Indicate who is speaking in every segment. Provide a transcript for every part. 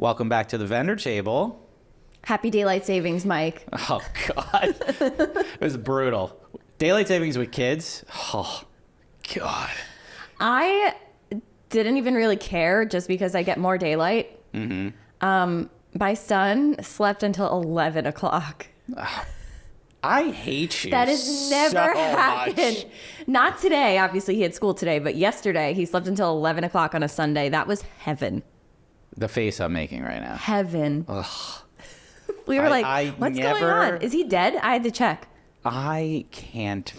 Speaker 1: Welcome back to the vendor table.
Speaker 2: Happy daylight savings, Mike.
Speaker 1: Oh, God. It was brutal. Daylight savings with kids? Oh, God.
Speaker 2: I didn't even really care just because I get more daylight. Mm-hmm. My son slept until 11 o'clock.
Speaker 1: I hate you.
Speaker 2: That has never happened.
Speaker 1: Much.
Speaker 2: Not today. Obviously, he had school today, but yesterday he slept until 11 o'clock on a Sunday. That was heaven.
Speaker 1: The face I'm making right now.
Speaker 2: Heaven.
Speaker 1: Ugh.
Speaker 2: We were what's going on? Is he dead? I had to check.
Speaker 1: I can't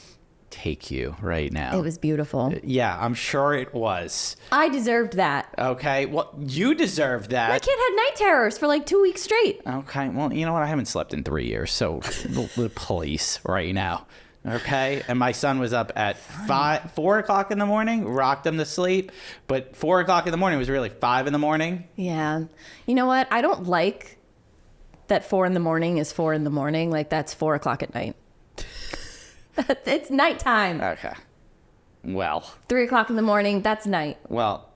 Speaker 1: take you right now.
Speaker 2: It was beautiful.
Speaker 1: Yeah, I'm sure it was.
Speaker 2: I deserved that.
Speaker 1: Okay, well, you deserve that.
Speaker 2: My kid had night terrors for like 2 weeks straight.
Speaker 1: Okay, well, you know what? I haven't slept in 3 years, so the police right now. Okay, and my son was up at 4 o'clock in the morning, rocked him to sleep, but 4 o'clock in the morning was really 5 in the morning.
Speaker 2: Yeah. You know what? I don't like that 4 in the morning is 4 in the morning. Like, that's 4 o'clock at night. It's nighttime.
Speaker 1: Okay. Well.
Speaker 2: 3 o'clock in the morning, that's night.
Speaker 1: Well,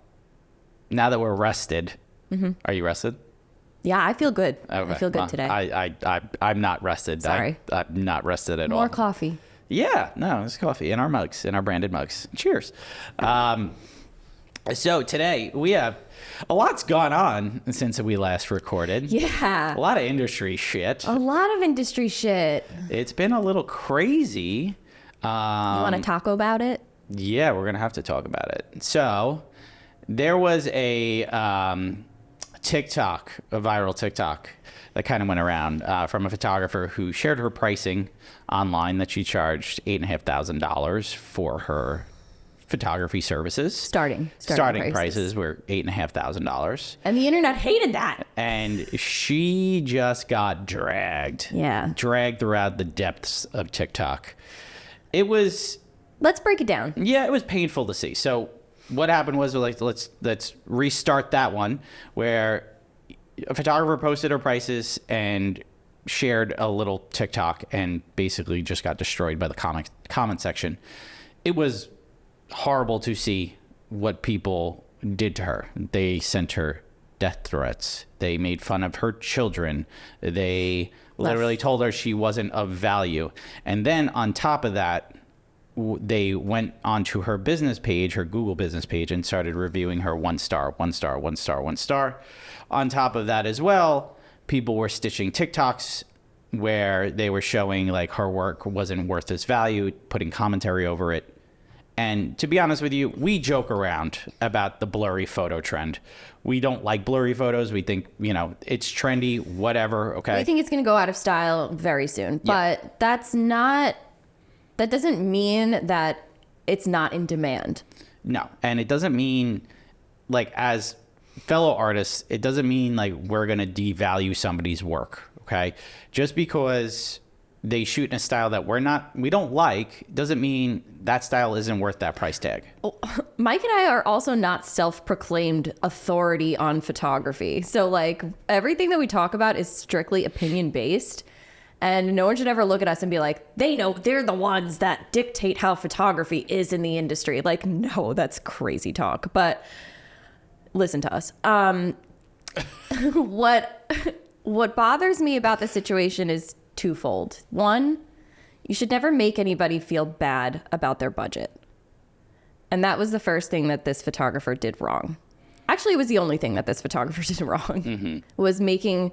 Speaker 1: now that we're rested, Are you rested?
Speaker 2: Yeah, I feel good.
Speaker 1: Okay.
Speaker 2: I feel good today.
Speaker 1: I'm not rested.
Speaker 2: Sorry.
Speaker 1: I'm not rested at all.
Speaker 2: More coffee.
Speaker 1: Yeah, no, it's coffee in our mugs, in our branded mugs. Cheers. So today we have a lot's gone on since we last recorded.
Speaker 2: Yeah.
Speaker 1: A lot of industry shit.
Speaker 2: A lot of industry shit.
Speaker 1: It's been a little crazy.
Speaker 2: You want to talk about it?
Speaker 1: Yeah, we're going to have to talk about it. So there was a TikTok, a viral TikTok that kind of went around from a photographer who shared her pricing online that she charged $8,500 for her photography services.
Speaker 2: Starting
Speaker 1: prices were $8,500.
Speaker 2: And the internet hated that.
Speaker 1: And she just got dragged.
Speaker 2: Yeah.
Speaker 1: Dragged throughout the depths of TikTok. It was...
Speaker 2: Let's break it down.
Speaker 1: Yeah, it was painful to see. So what happened was, like, let's restart that one, where a photographer posted her prices and shared a little TikTok and basically just got destroyed by the comment section. It was horrible to see what people did to her. They sent her death threats. They made fun of her children. They literally told her she wasn't of value. And then on top of that, they went onto her business page, her Google business page, and started reviewing her 1 star, 1 star, 1 star, 1 star. On top of that as well, people were stitching TikToks where they were showing like her work wasn't worth its value, putting commentary over it. And to be honest with you, we joke around about the blurry photo trend. We don't like blurry photos. We think, it's trendy, whatever, okay?
Speaker 2: We think it's going to go out of style very soon.
Speaker 1: Yeah.
Speaker 2: But that doesn't mean that it's not in demand.
Speaker 1: No, and it doesn't mean, like, as fellow artists, it doesn't mean, like, we're going to devalue somebody's work, okay? Just because they shoot in a style that we don't like, doesn't mean that style isn't worth that price tag.
Speaker 2: Mike and I are also not self-proclaimed authority on photography. So like everything that we talk about is strictly opinion based, and no one should ever look at us and be like, they know, they're the ones that dictate how photography is in the industry. Like, no, that's crazy talk, but listen to us. What bothers me about the situation is twofold. One, you should never make anybody feel bad about their budget. And that was the first thing that this photographer did wrong. Actually, it was the only thing that this photographer did wrong, was making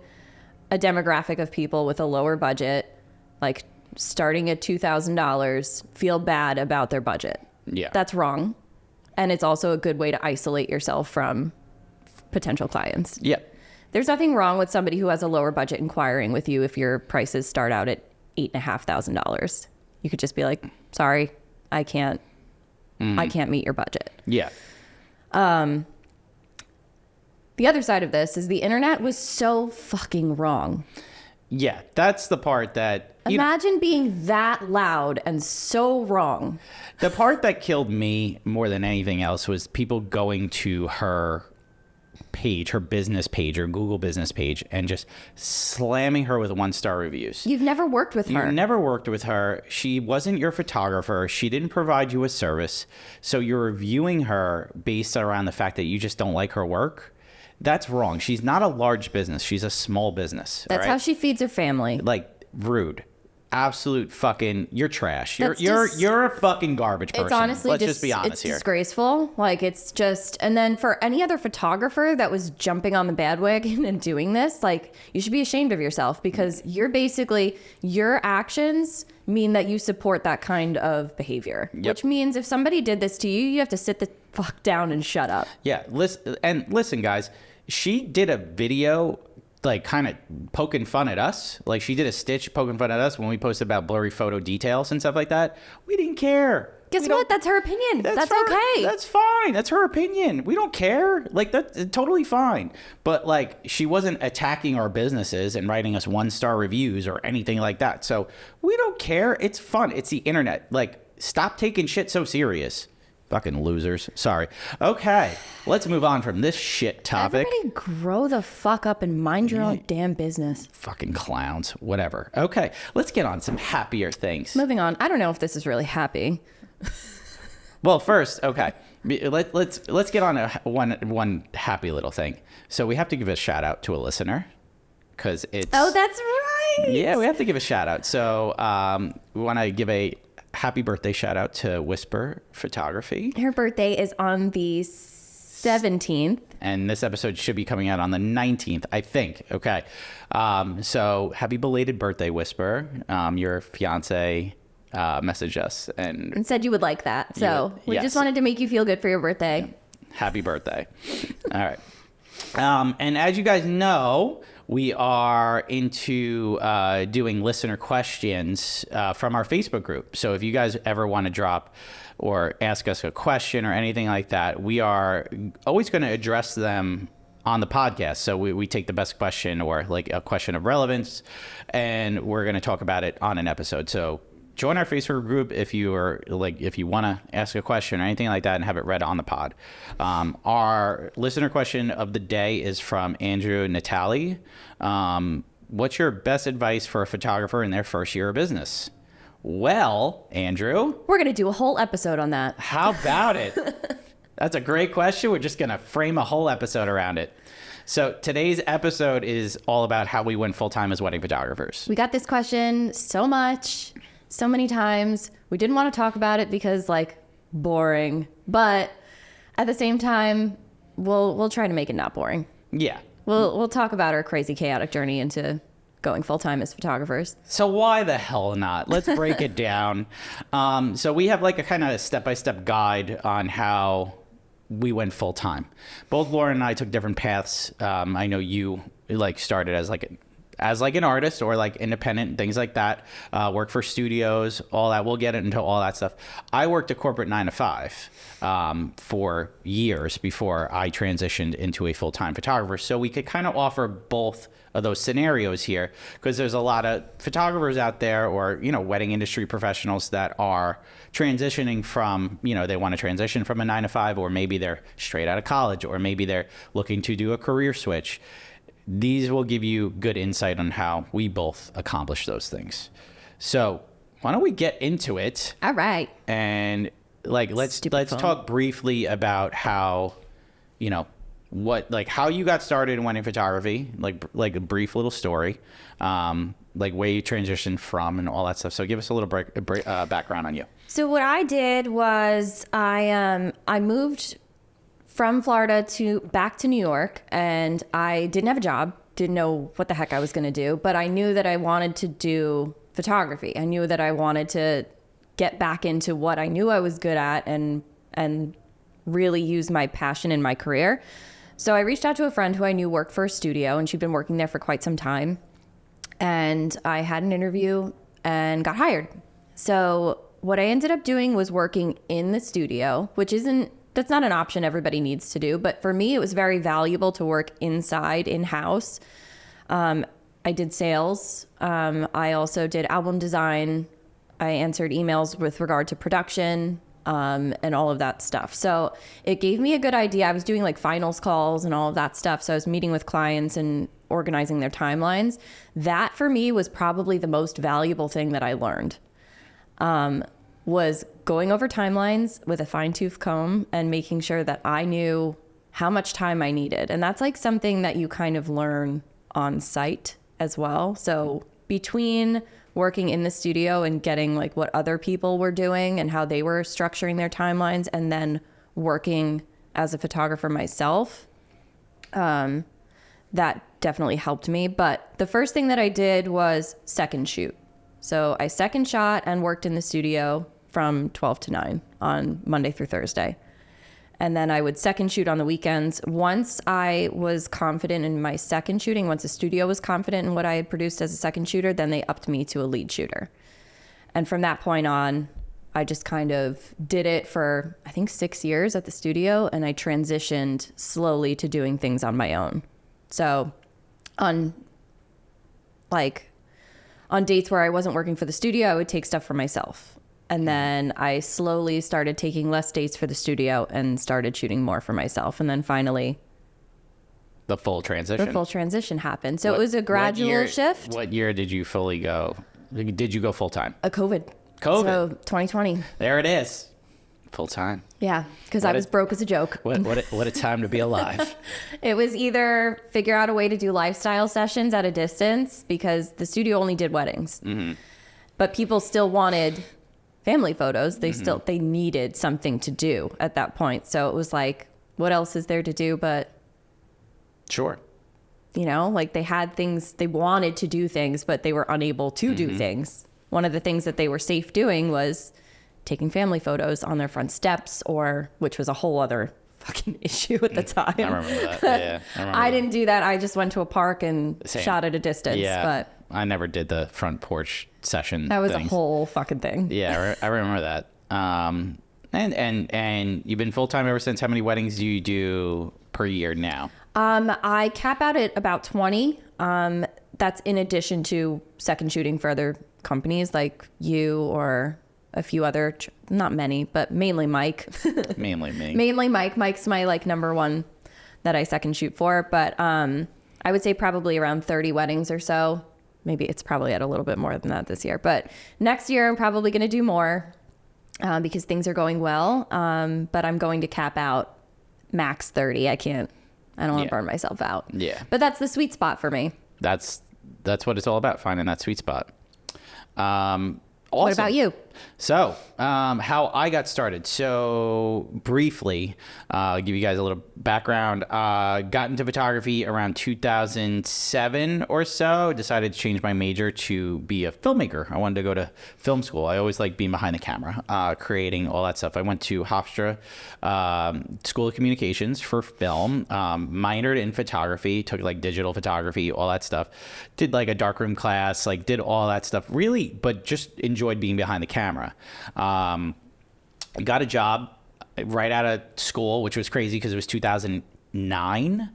Speaker 2: a demographic of people with a lower budget, like starting at $2,000, feel bad about their budget.
Speaker 1: Yeah.
Speaker 2: That's wrong. And it's also a good way to isolate yourself from potential clients.
Speaker 1: Yeah.
Speaker 2: There's nothing wrong with somebody who has a lower budget inquiring with you if your prices start out at $8,500. You could just be like, sorry, I can't meet your budget.
Speaker 1: Yeah.
Speaker 2: The other side of this is the internet was so fucking wrong.
Speaker 1: Yeah, that's the part that...
Speaker 2: Imagine being that loud and so wrong.
Speaker 1: The part that killed me more than anything else was people going to her page, her business page, her Google business page, and just slamming her with 1-star reviews.
Speaker 2: You've never worked with her.
Speaker 1: You've never worked with her. She wasn't your photographer. She didn't provide you a service. So you're reviewing her based around the fact that you just don't like her work. That's wrong. She's not a large business. She's a small business.
Speaker 2: That's
Speaker 1: all right?
Speaker 2: how she feeds her family.
Speaker 1: Like, rude. Absolute fucking, you're trash.
Speaker 2: That's
Speaker 1: You're a fucking garbage person.
Speaker 2: It's honestly
Speaker 1: Let's just be honest
Speaker 2: it's
Speaker 1: here.
Speaker 2: disgraceful. Like, it's just, and then for any other photographer that was jumping on the bandwagon and doing this, like, you should be ashamed of yourself, because you're basically, your actions mean that you support that kind of behavior.
Speaker 1: Yep.
Speaker 2: Which means if somebody did this to you, you have to sit the fuck down and shut up.
Speaker 1: Yeah, listen, guys. She did a video, like, kind of poking fun at us. Like, she did a stitch poking fun at us when we posted about blurry photo details and stuff like that. We didn't care.
Speaker 2: Guess what? That's her opinion. That's okay.
Speaker 1: That's fine. That's her opinion. We don't care. Like, that's totally fine. But, like, she wasn't attacking our businesses and writing us 1-star reviews or anything like that. So we don't care. It's fun. It's the internet. Like, stop taking shit so serious. Fucking losers. Sorry. Okay, let's move on from this shit topic.
Speaker 2: Everybody grow the fuck up and mind your own damn business.
Speaker 1: Fucking clowns. Whatever. Okay, let's get on some happier things.
Speaker 2: Moving on. I don't know if this is really happy.
Speaker 1: Well, first, okay, let's get on one happy little thing. So we have to give a shout out to a listener, because it's...
Speaker 2: Oh, that's right.
Speaker 1: Yeah, we have to give a shout out. So we want to give a happy birthday shout out to Whisper Photography.
Speaker 2: Her birthday is on the 17th.
Speaker 1: And this episode should be coming out on the 19th, I think. Okay. So happy belated birthday, Whisper. Your fiance messaged us and
Speaker 2: said you would like that. So we
Speaker 1: yes.
Speaker 2: just wanted to make you feel good for your birthday.
Speaker 1: Happy birthday. All right. And as you guys know, we are into doing listener questions from our Facebook group. So if you guys ever want to drop or ask us a question or anything like that, we are always going to address them on the podcast. So we take the best question or like a question of relevance, and we're going to talk about it on an episode. So join our Facebook group if you want to ask a question or anything like that and have it read on the pod. Our listener question of the day is from Andrew Natali. What's your best advice for a photographer in their first year of business? Well, Andrew,
Speaker 2: we're going to do a whole episode on that.
Speaker 1: How about it? That's a great question. We're just going to frame a whole episode around it. So today's episode is all about how we went full-time as wedding photographers.
Speaker 2: We got this question so many times. We didn't want to talk about it because, like, boring. But at the same time, we'll try to make it not boring.
Speaker 1: Yeah.
Speaker 2: We'll talk about our crazy, chaotic journey into going full-time as photographers.
Speaker 1: So why the hell not? Let's break it down. So we have like a kind of step-by-step guide on how we went full-time. Both Lauren and I took different paths. I know you like started as an artist or like independent, things like that. Work for studios, all that. We'll get into all that stuff. I worked a corporate 9-to-5 for years before I transitioned into a full-time photographer. So we could kind of offer both of those scenarios here, because there's a lot of photographers out there, or, you know, wedding industry professionals that are transitioning from, you know, they want to transition from a 9-to-5, or maybe they're straight out of college, or maybe they're looking to do a career switch. These will give you good insight on how we both accomplish those things. So why don't we get into it?
Speaker 2: All right.
Speaker 1: And like, let's talk briefly about how, you know, how you got started in wedding photography, like a brief little story, like where you transitioned from and all that stuff. So give us a little background on you.
Speaker 2: So what I did was I moved from Florida back to New York, and I didn't have a job, didn't know what the heck I was going to do, but I knew that I wanted to do photography. I knew that I wanted to get back into what I knew I was good at and really use my passion in my career. So I reached out to a friend who I knew worked for a studio, and she'd been working there for quite some time. And I had an interview and got hired. So what I ended up doing was working in the studio, that's not an option everybody needs to do. But for me, it was very valuable to work in-house. I did sales. I also did album design. I answered emails with regard to production, and all of that stuff. So it gave me a good idea. I was doing like finals calls and all of that stuff. So I was meeting with clients and organizing their timelines. That for me was probably the most valuable thing that I learned. Was going over timelines with a fine-tooth comb and making sure that I knew how much time I needed. And that's like something that you kind of learn on site as well. So between working in the studio and getting like what other people were doing and how they were structuring their timelines, and then working as a photographer myself, that definitely helped me. But the first thing that I did was second shoot. So I second shot and worked in the studio from 12 to 9 on Monday through Thursday. And then I would second shoot on the weekends. Once I was confident in my second shooting, once the studio was confident in what I had produced as a second shooter, then they upped me to a lead shooter. And from that point on, I just kind of did it for, I think, 6 years at the studio, and I transitioned slowly to doing things on my own. So on dates where I wasn't working for the studio, I would take stuff for myself. And then I slowly started taking less dates for the studio and started shooting more for myself. And then finally,
Speaker 1: The full transition
Speaker 2: happened. So it was a gradual shift.
Speaker 1: What year did you fully go? Did you go full time?
Speaker 2: COVID.
Speaker 1: COVID.
Speaker 2: So 2020.
Speaker 1: There it is. Full time.
Speaker 2: Yeah, because I was broke as a joke.
Speaker 1: What a time to be alive.
Speaker 2: It was either figure out a way to do lifestyle sessions at a distance, because the studio only did weddings. Mm-hmm. But people still wanted family photos. They needed something to do at that point. So it was like, what else is there to do but...
Speaker 1: Sure.
Speaker 2: You know, like they had things, they wanted to do things, but they were unable to do things. One of the things that they were safe doing was taking family photos on their front steps, which was a whole other fucking issue at the time.
Speaker 1: I remember that. Yeah,
Speaker 2: I didn't do that. I just went to a park and shot at a distance.
Speaker 1: Yeah,
Speaker 2: but
Speaker 1: I never did the front porch session.
Speaker 2: That was
Speaker 1: things.
Speaker 2: a whole fucking thing.
Speaker 1: Yeah, I remember that. And you've been full time ever since. How many weddings do you do per year now?
Speaker 2: I cap out at about 20. That's in addition to second shooting for other companies like you or a few other, not many, but mainly Mike.
Speaker 1: Mainly me.
Speaker 2: Mainly Mike. Mike's my like number one that I second shoot for. But I would say probably around 30 weddings or so. Maybe it's probably at a little bit more than that this year. But next year I'm probably going to do more because things are going well. But I'm going to cap out max 30. I don't want to burn myself out.
Speaker 1: Yeah.
Speaker 2: But that's the sweet spot for me.
Speaker 1: That's what it's all about, finding that sweet spot. Awesome.
Speaker 2: What about you?
Speaker 1: So, how I got started. So, briefly, give you guys a little background. Got into photography around 2007 or so. Decided to change my major to be a filmmaker. I wanted to go to film school. I always liked being behind the camera, creating all that stuff. I went to Hofstra School of Communications for film. Minored in photography. Took like digital photography, all that stuff. Did like a darkroom class. Like did all that stuff. Really, but just enjoyed being behind the camera. Got a job right out of school, which was crazy because it was 2009,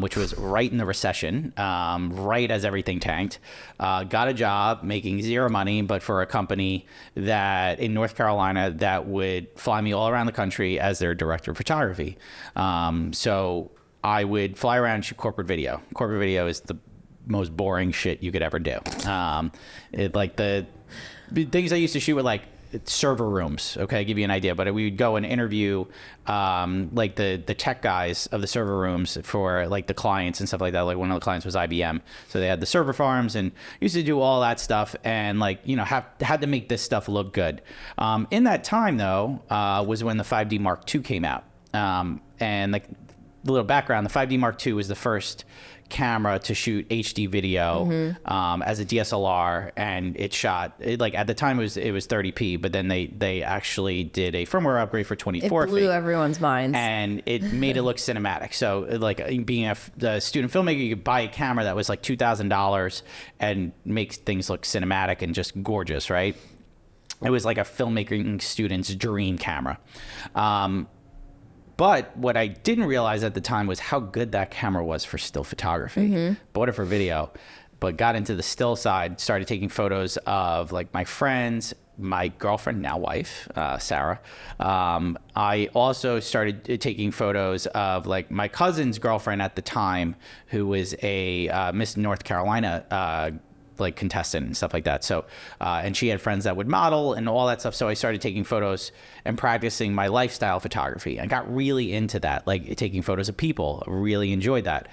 Speaker 1: which was right in the recession, right as everything tanked. Got a job making zero money, but for a company that in North Carolina that would fly me all around the country as their director of photography. So I would fly around and shoot corporate video. Corporate video is the most boring shit you could ever do. Like the things I used to shoot were like server rooms. Okay, give you an idea. But we would go and interview like the tech guys of the server rooms for like the clients and stuff like that. Like one of the clients was IBM, so they had the server farms and used to do all that stuff and like had to make this stuff look good. In that time though, was when the 5D Mark II came out. And like the little background, the 5D Mark II was the first camera to shoot HD video as a DSLR, and it shot like at the time it was 30p, but then they actually did a firmware upgrade for 24p.
Speaker 2: It blew everyone's minds,
Speaker 1: and it made it look cinematic. So like being a student filmmaker, you could buy a camera that was like $2,000 and make things look cinematic and just gorgeous, right? It was like a filmmaking student's dream camera. But what I didn't realize at the time was how good that camera was for still photography. Bought it for video, but got into the still side, started taking photos of like my friends, my girlfriend, now wife, Sarah. I also started taking photos of like my cousin's girlfriend at the time, who was a Miss North Carolina like contestant and stuff like that. So, and she had friends that would model and all that stuff. So I started taking photos and practicing my lifestyle photography. I got really into that, like taking photos of people. I really enjoyed that.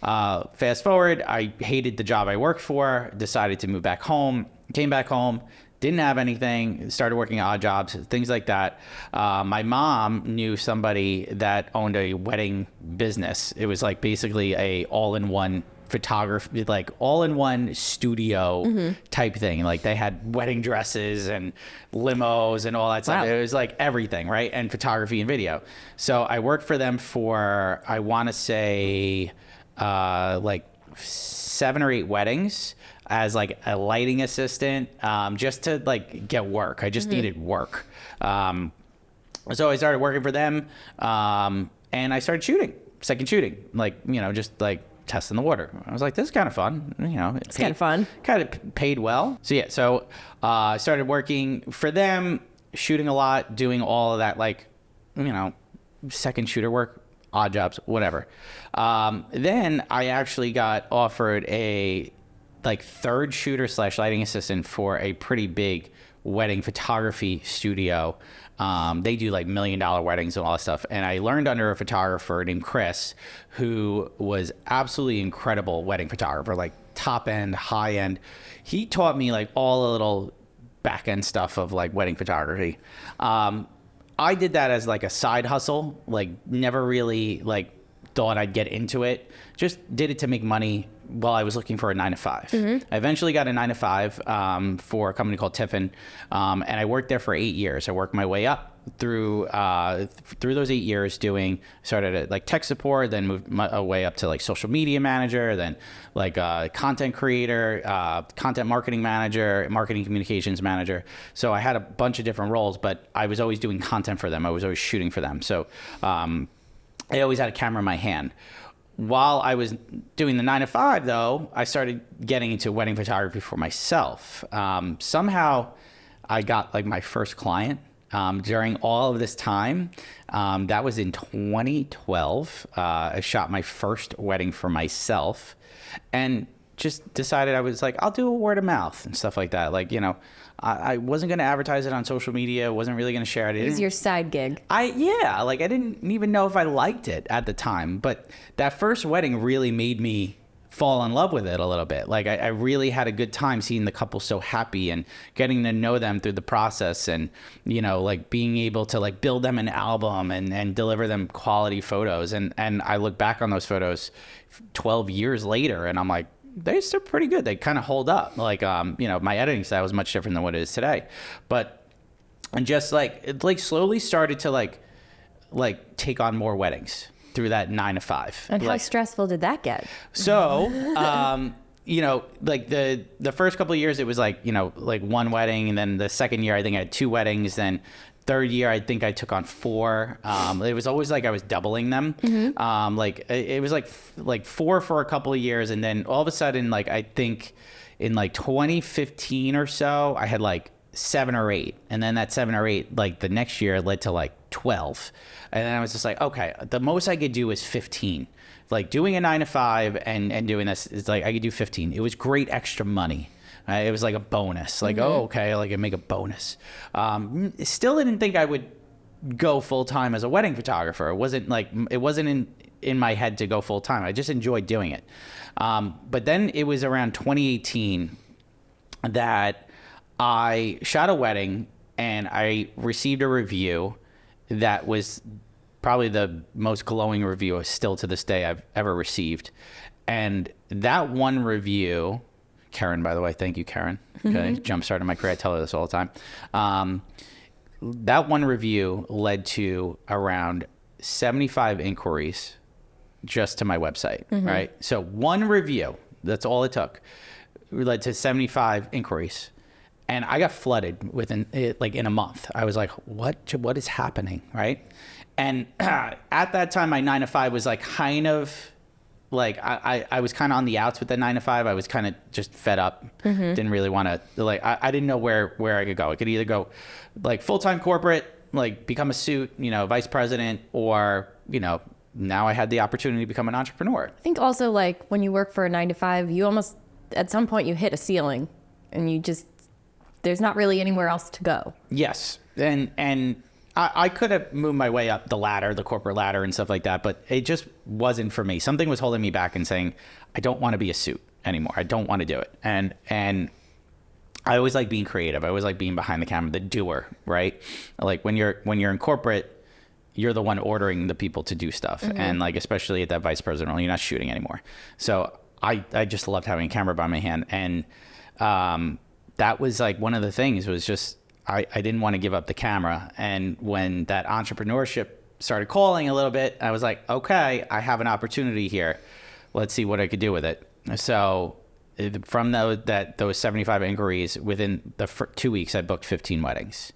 Speaker 1: Fast forward, I hated the job I worked for, decided to move back home, came back home, didn't have anything, started working odd jobs, things like that. My mom knew somebody that owned a wedding business. It was like basically a all-in-one photography, like all-in-one studio type thing. Like they had wedding dresses and limos and all that stuff.
Speaker 2: Wow.
Speaker 1: It was like everything, right? And photography and video. So I worked for them for, I want to say, like 7 or 8 weddings as like a lighting assistant, just to like get work. I just needed work. So I started working for them, and I started second shooting, like, you know, just like testing the water. I was like, this is kind of fun. You know,
Speaker 2: It's kind of fun.
Speaker 1: Kind of paid well. So yeah, so I started working for them, shooting a lot, doing all of that, like, you know, second shooter work, odd jobs, whatever. Then I actually got offered a like third shooter / lighting assistant for a pretty big wedding photography studio. They do like $1 million weddings and all that stuff. And I learned under a photographer named Chris, who was absolutely incredible wedding photographer, like top end, high end. He taught me like all the little back end stuff of like wedding photography. I did that as like a side hustle, like never really like thought I'd get into it. Just did it to make money while I was looking for a 9-to-5. I eventually got a 9-to-5 for a company called Tiffin, and I worked there for 8 years. I worked my way up through those 8 years started at like tech support, then moved my way up to like social media manager, then like content creator, content marketing manager, marketing communications manager. So I had a bunch of different roles, but I was always doing content for them. I was always shooting for them. So I always had a camera in my hand. While I was doing the 9-to-5, though, I started getting into wedding photography for myself. Somehow I got like my first client during all of this time. That was in 2012. I shot my first wedding for myself and just decided I was like, I'll do a word of mouth and stuff like that. Like, you know, I wasn't going to advertise it on social media. Wasn't really going to share it.
Speaker 2: It was your side gig.
Speaker 1: I didn't even know if I liked it at the time, but that first wedding really made me fall in love with it a little bit. Like I really had a good time seeing the couple so happy and getting to know them through the process, and, you know, like being able to like build them an album and deliver them quality photos. And I look back on those photos 12 years later and I'm like, they're still pretty good. They kind of hold up. Like, you know, my editing style is much different than what it is today. But, and just like, it like slowly started to like take on more weddings through that 9-to-5.
Speaker 2: And
Speaker 1: like,
Speaker 2: how stressful did that get?
Speaker 1: So, you know, like the first couple of years, it was like, you know, like one wedding. And then the second year, I think I had 2 weddings. Then third year, I think I took on 4. It was always like I was doubling them. Like it was like 4 for a couple of years. And then all of a sudden, like I think in like 2015 or so, I had like 7 or 8. And then that 7 or 8, like the next year led to like 12. And then I was just like, okay, the most I could do is 15. Like doing a 9-to-5 and doing this is like, I could do 15. It was great extra money. It was like a bonus, like, oh, okay, like I make a bonus. Still didn't think I would go full time as a wedding photographer. It wasn't in my head to go full time. I just enjoyed doing it. But then it was around 2018 that I shot a wedding and I received a review that was probably the most glowing review still to this day I've ever received. And that one review, Karen, by the way, thank you, Karen. Okay, jump-started my career. I tell her this all the time. That one review led to around 75 inquiries just to my website, right? So one review, that's all it took, led to 75 inquiries. And I got flooded within in a month. I was like, what is happening, right? And at that time, my 9-to-5 was like kind of like I was kind of on the outs with the 9-to-5. I was kind of just fed up. Didn't really want to like I didn't know where I could go. I could either go like full-time corporate, like become a suit, you know, vice president, or, you know, now I had the opportunity to become an entrepreneur.
Speaker 2: I think also like when you work for a 9-to-5, you almost at some point you hit a ceiling and there's not really anywhere else to go.
Speaker 1: Yes. And I could have moved my way up the ladder, the corporate ladder and stuff like that, but it just wasn't for me. Something was holding me back and saying, I don't want to be a suit anymore. I don't want to do it. And I always like being creative. I always like being behind the camera, the doer, right? Like when you're in corporate, you're the one ordering the people to do stuff. And like, especially at that vice president role, you're not shooting anymore. So I just loved having a camera by my hand. And that was like one of the things was just, I didn't want to give up the camera. And when that entrepreneurship started calling a little bit, I was like, okay, I have an opportunity here. Let's see what I could do with it. So from those 75 inquiries, within the 2 weeks, I booked 15 weddings.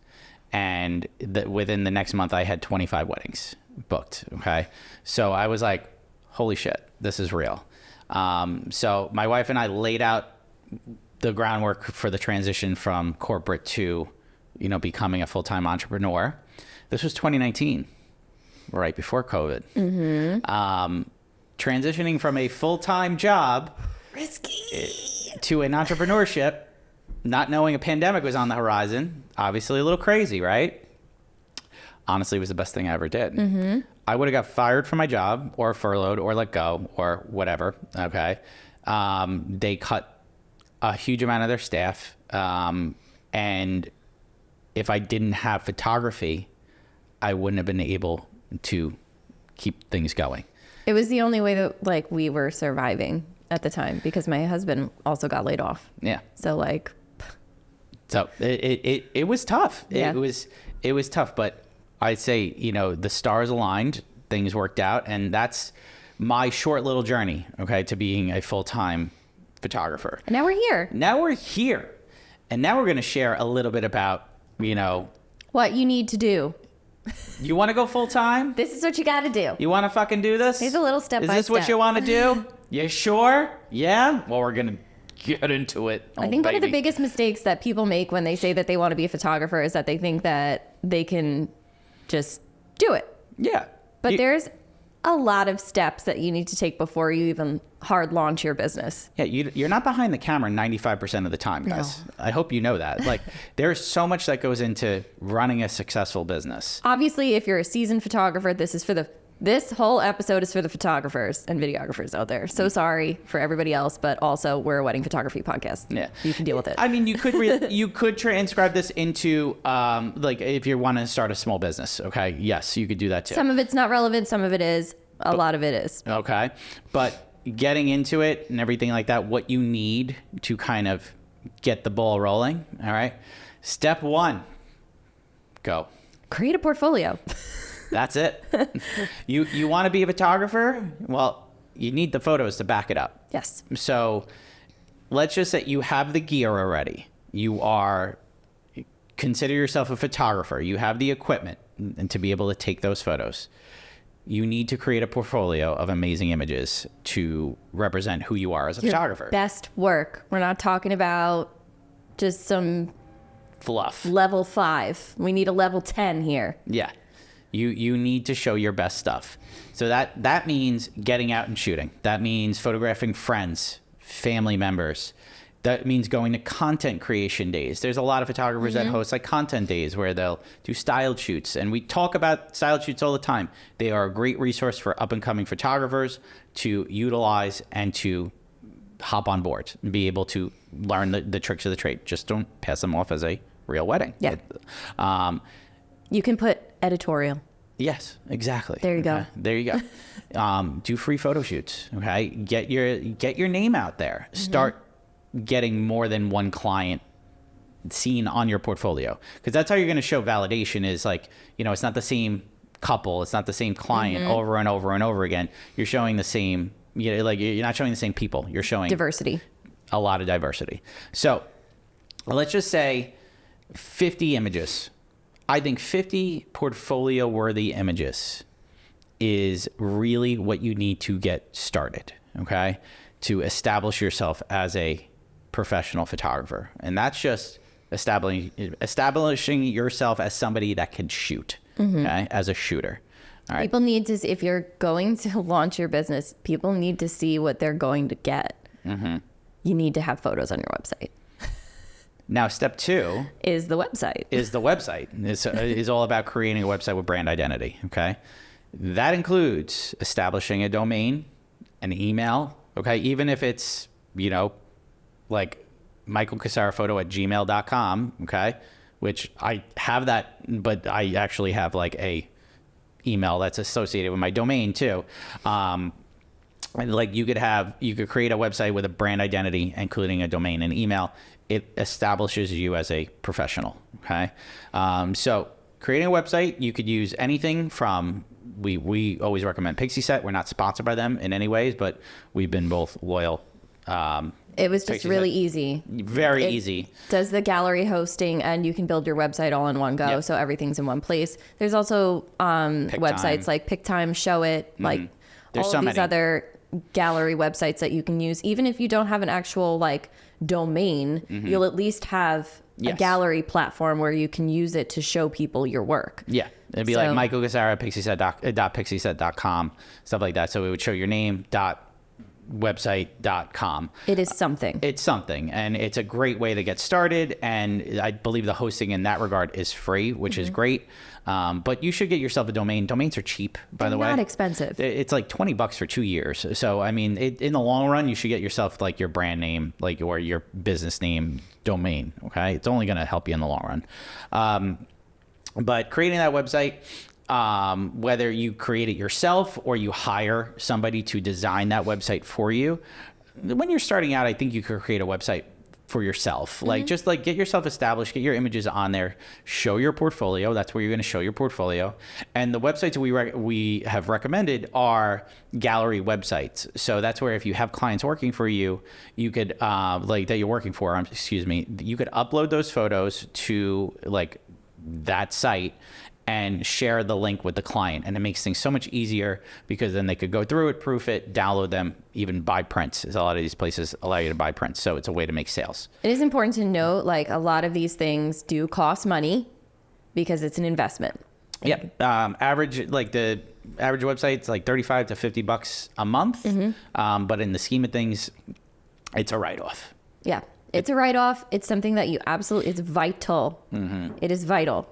Speaker 1: And within the next month, I had 25 weddings booked. Okay. So I was like, holy shit, this is real. So my wife and I laid out the groundwork for the transition from corporate to, becoming a full-time entrepreneur. This was 2019, right before COVID. Transitioning from a full-time job
Speaker 2: Risky.
Speaker 1: To an entrepreneurship, not knowing a pandemic was on the horizon, obviously a little crazy, right? Honestly, it was the best thing I ever did. I would have got fired from my job or furloughed or let go or whatever. Okay. They cut a huge amount of their staff. And if I didn't have photography, I wouldn't have been able to keep things going.
Speaker 2: It was the only way that we were surviving at the time because my husband also got laid off.
Speaker 1: Yeah.
Speaker 2: So
Speaker 1: it was tough.
Speaker 2: Yeah.
Speaker 1: It was tough, but I'd say, the stars aligned, things worked out, and that's my short little journey, okay, to being a full-time photographer.
Speaker 2: And now we're here.
Speaker 1: And now we're going to share a little bit about,
Speaker 2: what you need to do.
Speaker 1: You want to go full-time?
Speaker 2: This is what you got to do.
Speaker 1: You want to fucking do this?
Speaker 2: Here's a little step by step.
Speaker 1: Is this what you want to do? You sure? Yeah? Well, we're going to get into it.
Speaker 2: I think one of the biggest mistakes that people make when they say that they want to be a photographer is that they think that they can just do it.
Speaker 1: Yeah.
Speaker 2: But there's a lot of steps that you need to take before you even hard launch your business.
Speaker 1: Yeah, you're not behind the camera 95% of the time, guys. No. I hope you know that. There's so much that goes into running a successful business.
Speaker 2: Obviously, if you're a seasoned photographer, this whole episode is for the photographers and videographers out there. So sorry for everybody else, but also we're a wedding photography podcast.
Speaker 1: Yeah,
Speaker 2: you can deal with it.
Speaker 1: I mean, you could transcribe this into if you want to start a small business. Okay, yes, you could do that too.
Speaker 2: Some of it's not relevant. Some of it is. A lot of it is.
Speaker 1: Okay, but getting into it and everything like that, what you need to kind of get the ball rolling. All right, step 1, go.
Speaker 2: Create a portfolio.
Speaker 1: That's it. You want to be a photographer? Well, you need the photos to back it up.
Speaker 2: Yes.
Speaker 1: So let's just say you have the gear already. Consider yourself a photographer. You have the equipment and to be able to take those photos. You need to create a portfolio of amazing images to represent who you are as a photographer.
Speaker 2: Best work. We're not talking about just some
Speaker 1: fluff.
Speaker 2: Level 5. We need a level 10 here.
Speaker 1: Yeah. You need to show your best stuff. So that means getting out and shooting. That means photographing friends, family members. That means going to content creation days. There's a lot of photographers that host content days where they'll do styled shoots. And we talk about styled shoots all the time. They are a great resource for up and coming photographers to utilize and to hop on board and be able to learn the tricks of the trade. Just don't pass them off as a real wedding.
Speaker 2: Yeah. You can put editorial.
Speaker 1: Yes, exactly.
Speaker 2: There you go.
Speaker 1: There you go. Do free photo shoots. Okay. Get your name out there. Start getting more than one client seen on your portfolio, because that's how you're going to show validation is it's not the same couple, it's not the same client over and over and over again. You're showing the same, you're not showing the same people. You're showing
Speaker 2: diversity,
Speaker 1: a lot of diversity. So let's just say 50 images. I think 50 portfolio worthy images is really what you need to get started. Okay. To establish yourself as a professional photographer. And that's just establishing yourself as somebody that can shoot, okay, as a shooter. All right.
Speaker 2: People need to, if you're going to launch your business, people need to see what they're going to get. you need to have photos on your website.
Speaker 1: Now, step 2
Speaker 2: Is the website.
Speaker 1: Is all about creating a website with brand identity. Okay. That includes establishing a domain, an email. Okay. Even if it's, like michaelcasaraphoto@gmail.com. Okay. Which I have that, but I actually have like a email that's associated with my domain too. And like you could create a website with a brand identity, including a domain and email. It establishes you as a professional. Okay. So creating a website, you could use anything from, we always recommend Pixieset. We're not sponsored by them in any ways, but we've been both loyal.
Speaker 2: It was just really easy.
Speaker 1: Very easy.
Speaker 2: Does the gallery hosting, and you can build your website all in one go. Yep. So everything's in one place. There's also websites like PicTime, Show It, like there's all of these other gallery websites that you can use. Even if you don't have an actual like domain, you'll at least have a gallery platform where you can use it to show people your work.
Speaker 1: Yeah. It'd be like Michael Casara, Pixieset.com, stuff like that. So it would show your name, website.com.
Speaker 2: It is something.
Speaker 1: It's something, and it's a great way to get started, and I believe the hosting in that regard is free, which is great. But you should get yourself a domain. Domains are cheap, by the way.
Speaker 2: They're not expensive.
Speaker 1: It's like $20 for 2 years. So I mean, in the long run, you should get yourself like your brand name, like, or your business name domain. Okay, it's only going to help you in the long run. But creating that website, whether you create it yourself or you hire somebody to design that website for you, when you're starting out, I think you could create a website for yourself. Like, just like get yourself established, get your images on there, show your portfolio. That's where you're going to show your portfolio. And the websites we have recommended are gallery websites. So that's where if you have clients working for you, you could like that you're working for, you could upload those photos to like that site and share the link with the client. And it makes things so much easier because then they could go through it, proof it, download them, even buy prints. A lot of these places allow you to buy prints. So it's a way to make sales.
Speaker 2: It is important to note, like, a lot of these things do cost money because it's an investment.
Speaker 1: Yeah. The average website's like $35 to $50 a month. But in the scheme of things, it's a write-off.
Speaker 2: Yeah. It's a write-off. It's something that it's vital. It is vital.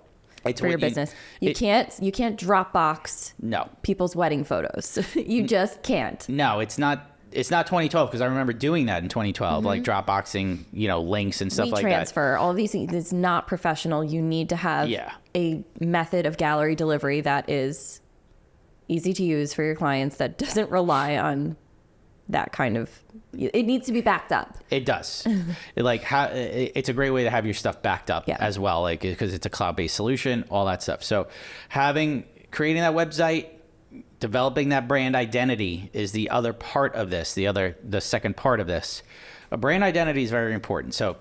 Speaker 2: It's for your business. You can't Dropbox people's wedding photos. You just can't.
Speaker 1: No, it's not 2012, because I remember doing that in 2012, like Dropboxing, links and stuff like that.
Speaker 2: Transfer, all of these things. It's not professional. You need to have a method of gallery delivery that is easy to use for your clients, that doesn't rely on that kind of. It needs to be backed up.
Speaker 1: It does. It's a great way to have your stuff backed up as well, like, because it's a cloud-based solution, all that stuff. So creating that website, developing that brand identity is the other part of this, the second part of this. A brand identity is very important. So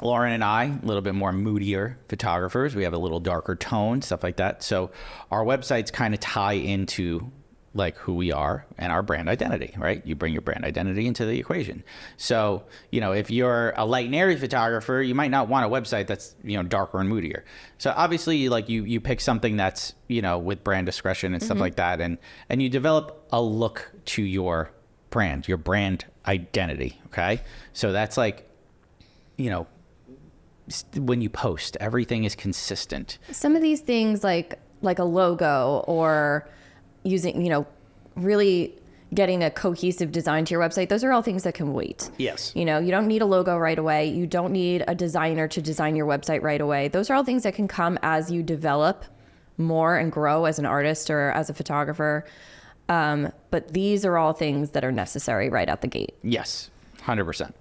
Speaker 1: Lauren and I, a little bit more moodier photographers, we have a little darker tone, stuff like that. So our websites kind of tie into like who we are and our brand identity, right? You bring your brand identity into the equation. So, if you're a light and airy photographer, you might not want a website that's, darker and moodier. So obviously you pick something that's, with brand discretion and stuff like that. And you develop a look to your brand identity. Okay. So that's like, when you post, everything is consistent.
Speaker 2: Some of these things like a logo or using, really getting a cohesive design to your website, those are all things that can wait.
Speaker 1: Yes.
Speaker 2: You don't need a logo right away. You don't need a designer to design your website right away. Those are all things that can come as you develop more and grow as an artist or as a photographer. But these are all things that are necessary right out the gate.
Speaker 1: Yes, 100%. All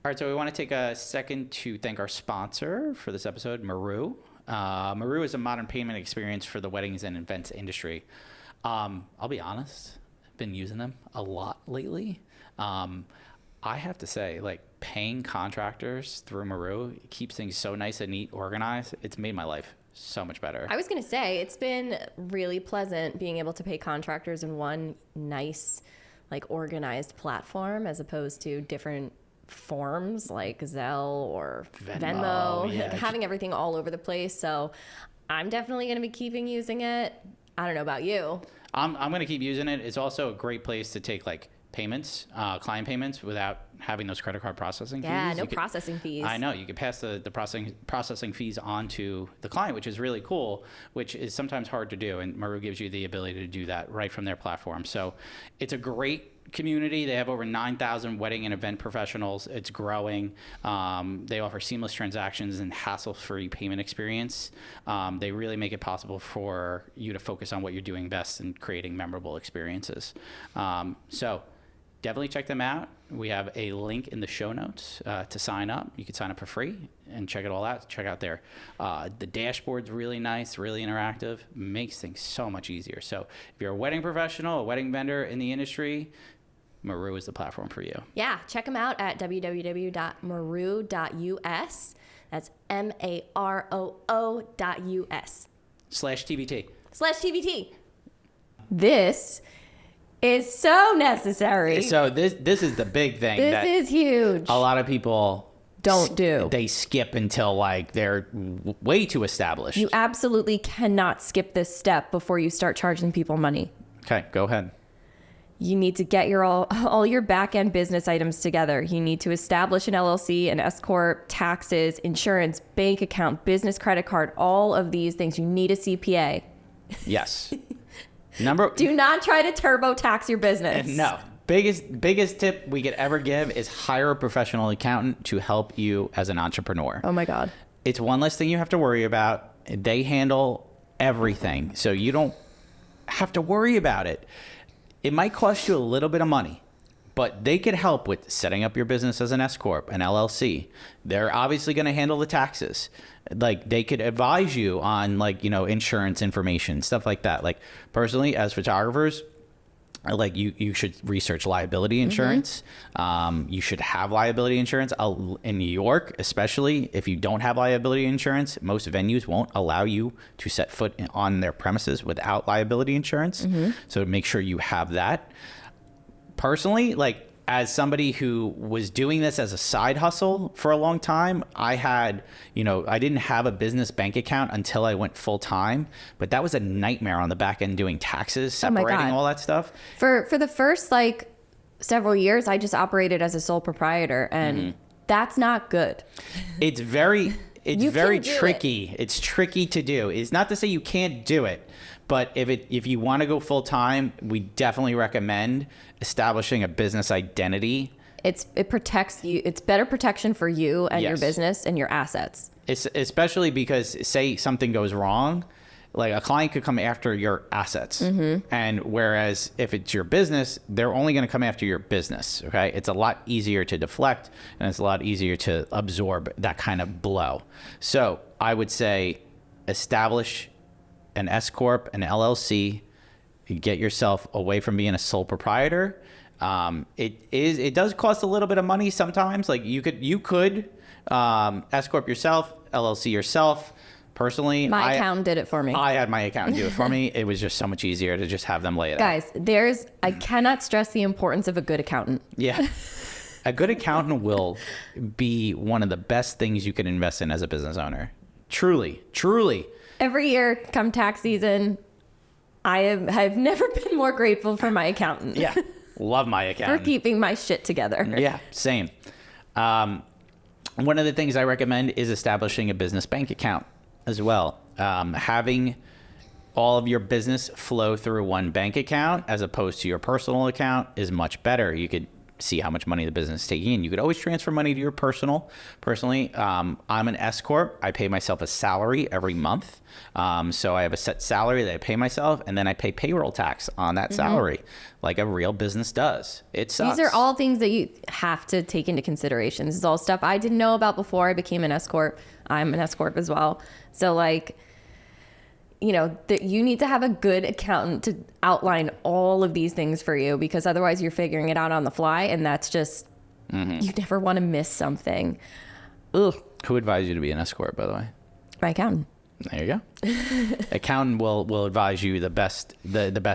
Speaker 1: right, so we want to take a second to thank our sponsor for this episode, Maru. Maru is a modern payment experience for the weddings and events industry. I'll be honest, I've been using them a lot lately. I have to say, like, paying contractors through Maru keeps things so nice and neat, organized. It's made my life so much better.
Speaker 2: I was going to say, it's been really pleasant being able to pay contractors in one nice, like, organized platform as opposed to different forms like Zelle or Venmo, having everything all over the place. So I'm definitely going to be keeping using it. I don't know about you.
Speaker 1: I'm going to keep using it. It's also a great place to take like payments, client payments, without having those credit card processing fees.
Speaker 2: Yeah, no processing fees.
Speaker 1: I know. You could pass the processing fees on to the client, which is really cool, which is sometimes hard to do. And Maru gives you the ability to do that right from their platform. So it's a great community. They have over 9,000 wedding and event professionals. It's growing. They offer seamless transactions and hassle-free payment experience. They really make it possible for you to focus on what you're doing best and creating memorable experiences. So definitely check them out. We have a link in the show notes to sign up. You can sign up for free and check it all out. Check out the dashboard's really nice, really interactive, makes things so much easier. So if you're a wedding professional, a wedding vendor in the industry, Maru is the platform for you.
Speaker 2: Yeah, check them out at www.maru.us. That's MAROO.us.
Speaker 1: /TBT.
Speaker 2: This is so necessary.
Speaker 1: So this is the big thing.
Speaker 2: This is huge.
Speaker 1: A lot of people
Speaker 2: don't do.
Speaker 1: They skip until like they're way too established.
Speaker 2: You absolutely cannot skip this step before you start charging people money.
Speaker 1: Okay, go ahead.
Speaker 2: You need to get all your back-end business items together. You need to establish an LLC, an S Corp, taxes, insurance, bank account, business credit card, all of these things. You need a CPA.
Speaker 1: Yes.
Speaker 2: Do not try to TurboTax your business.
Speaker 1: No. Biggest tip we could ever give is hire a professional accountant to help you as an entrepreneur.
Speaker 2: Oh my God.
Speaker 1: It's one less thing you have to worry about. They handle everything, so you don't have to worry about it. It might cost you a little bit of money, but they could help with setting up your business as an S Corp, an LLC. They're obviously going to handle the taxes. Like they could advise you on insurance information, stuff like that. Like personally, as photographers, like you should research liability insurance. You should have liability insurance. In New York, especially, if you don't have liability insurance, most venues won't allow you to set foot on their premises without liability insurance. So make sure you have that. Personally, like as somebody who was doing this as a side hustle for a long time, I didn't have a business bank account until I went full time, but that was a nightmare on the back end doing taxes, separating all that stuff.
Speaker 2: For the first several years, I just operated as a sole proprietor, and that's not good.
Speaker 1: It's very tricky. It's tricky to do. It's not to say you can't do it, but if you want to go full time, we definitely recommend establishing a business identity.
Speaker 2: It protects you. It's better protection for you and your business and your assets. It's
Speaker 1: especially because say something goes wrong, like a client could come after your assets. And whereas if it's your business, they're only going to come after your business. Okay. It's a lot easier to deflect and it's a lot easier to absorb that kind of blow. So I would say establish an S Corp, an LLC, get yourself away from being a sole proprietor. It does cost a little bit of money sometimes. Like you could S Corp yourself, LLC yourself. Personally,
Speaker 2: my accountant did it for me.
Speaker 1: I had my accountant do it for me. It was just so much easier to just have them lay it out.
Speaker 2: Guys, I cannot stress the importance of a good accountant.
Speaker 1: Yeah. A good accountant will be one of the best things you can invest in as a business owner. Truly, truly.
Speaker 2: Every year, come tax season, I've never been more grateful for my accountant.
Speaker 1: Yeah. Love my accountant.
Speaker 2: For keeping my shit together.
Speaker 1: Yeah, same. One of the things I recommend is establishing a business bank account as well. Having all of your business flow through one bank account as opposed to your personal account is much better. You could see how much money the business is taking in. You could always transfer money to your personally. I'm an S Corp. I pay myself a salary every month. So I have a set salary that I pay myself, and then I pay payroll tax on that salary like a real business does. It sucks.
Speaker 2: These are all things that you have to take into consideration. This is all stuff I didn't know about before I became an S Corp. I'm an S Corp as well. So you need to have a good accountant to outline all of these things for you, because otherwise you're figuring it out on the fly, and that's just, you never want to miss something. Ugh.
Speaker 1: Who advised you to be an S Corp, by the way?
Speaker 2: My accountant.
Speaker 1: There you go. Accountant will advise you the best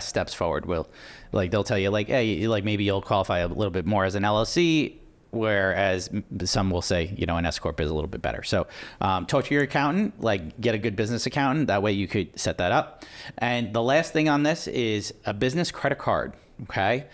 Speaker 1: steps forward. They'll tell you hey, maybe you'll qualify a little bit more as an LLC, whereas some will say, an S Corp is a little bit better. So talk to your accountant, get a good business accountant. That way you could set that up. And the last thing on this is a business credit card, okay?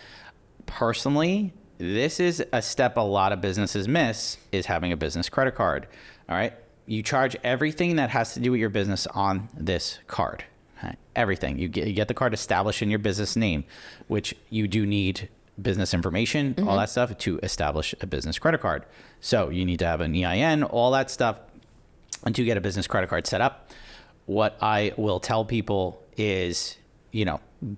Speaker 1: personally, this is a step a lot of businesses miss, is having a business credit card. All right. You charge everything that has to do with your business on this card. Okay? Everything. You get the card established in your business name, which you do need business information, all that stuff to establish a business credit card. So you need to have an EIN, all that stuff, and to get a business credit card set up. What I will tell people is,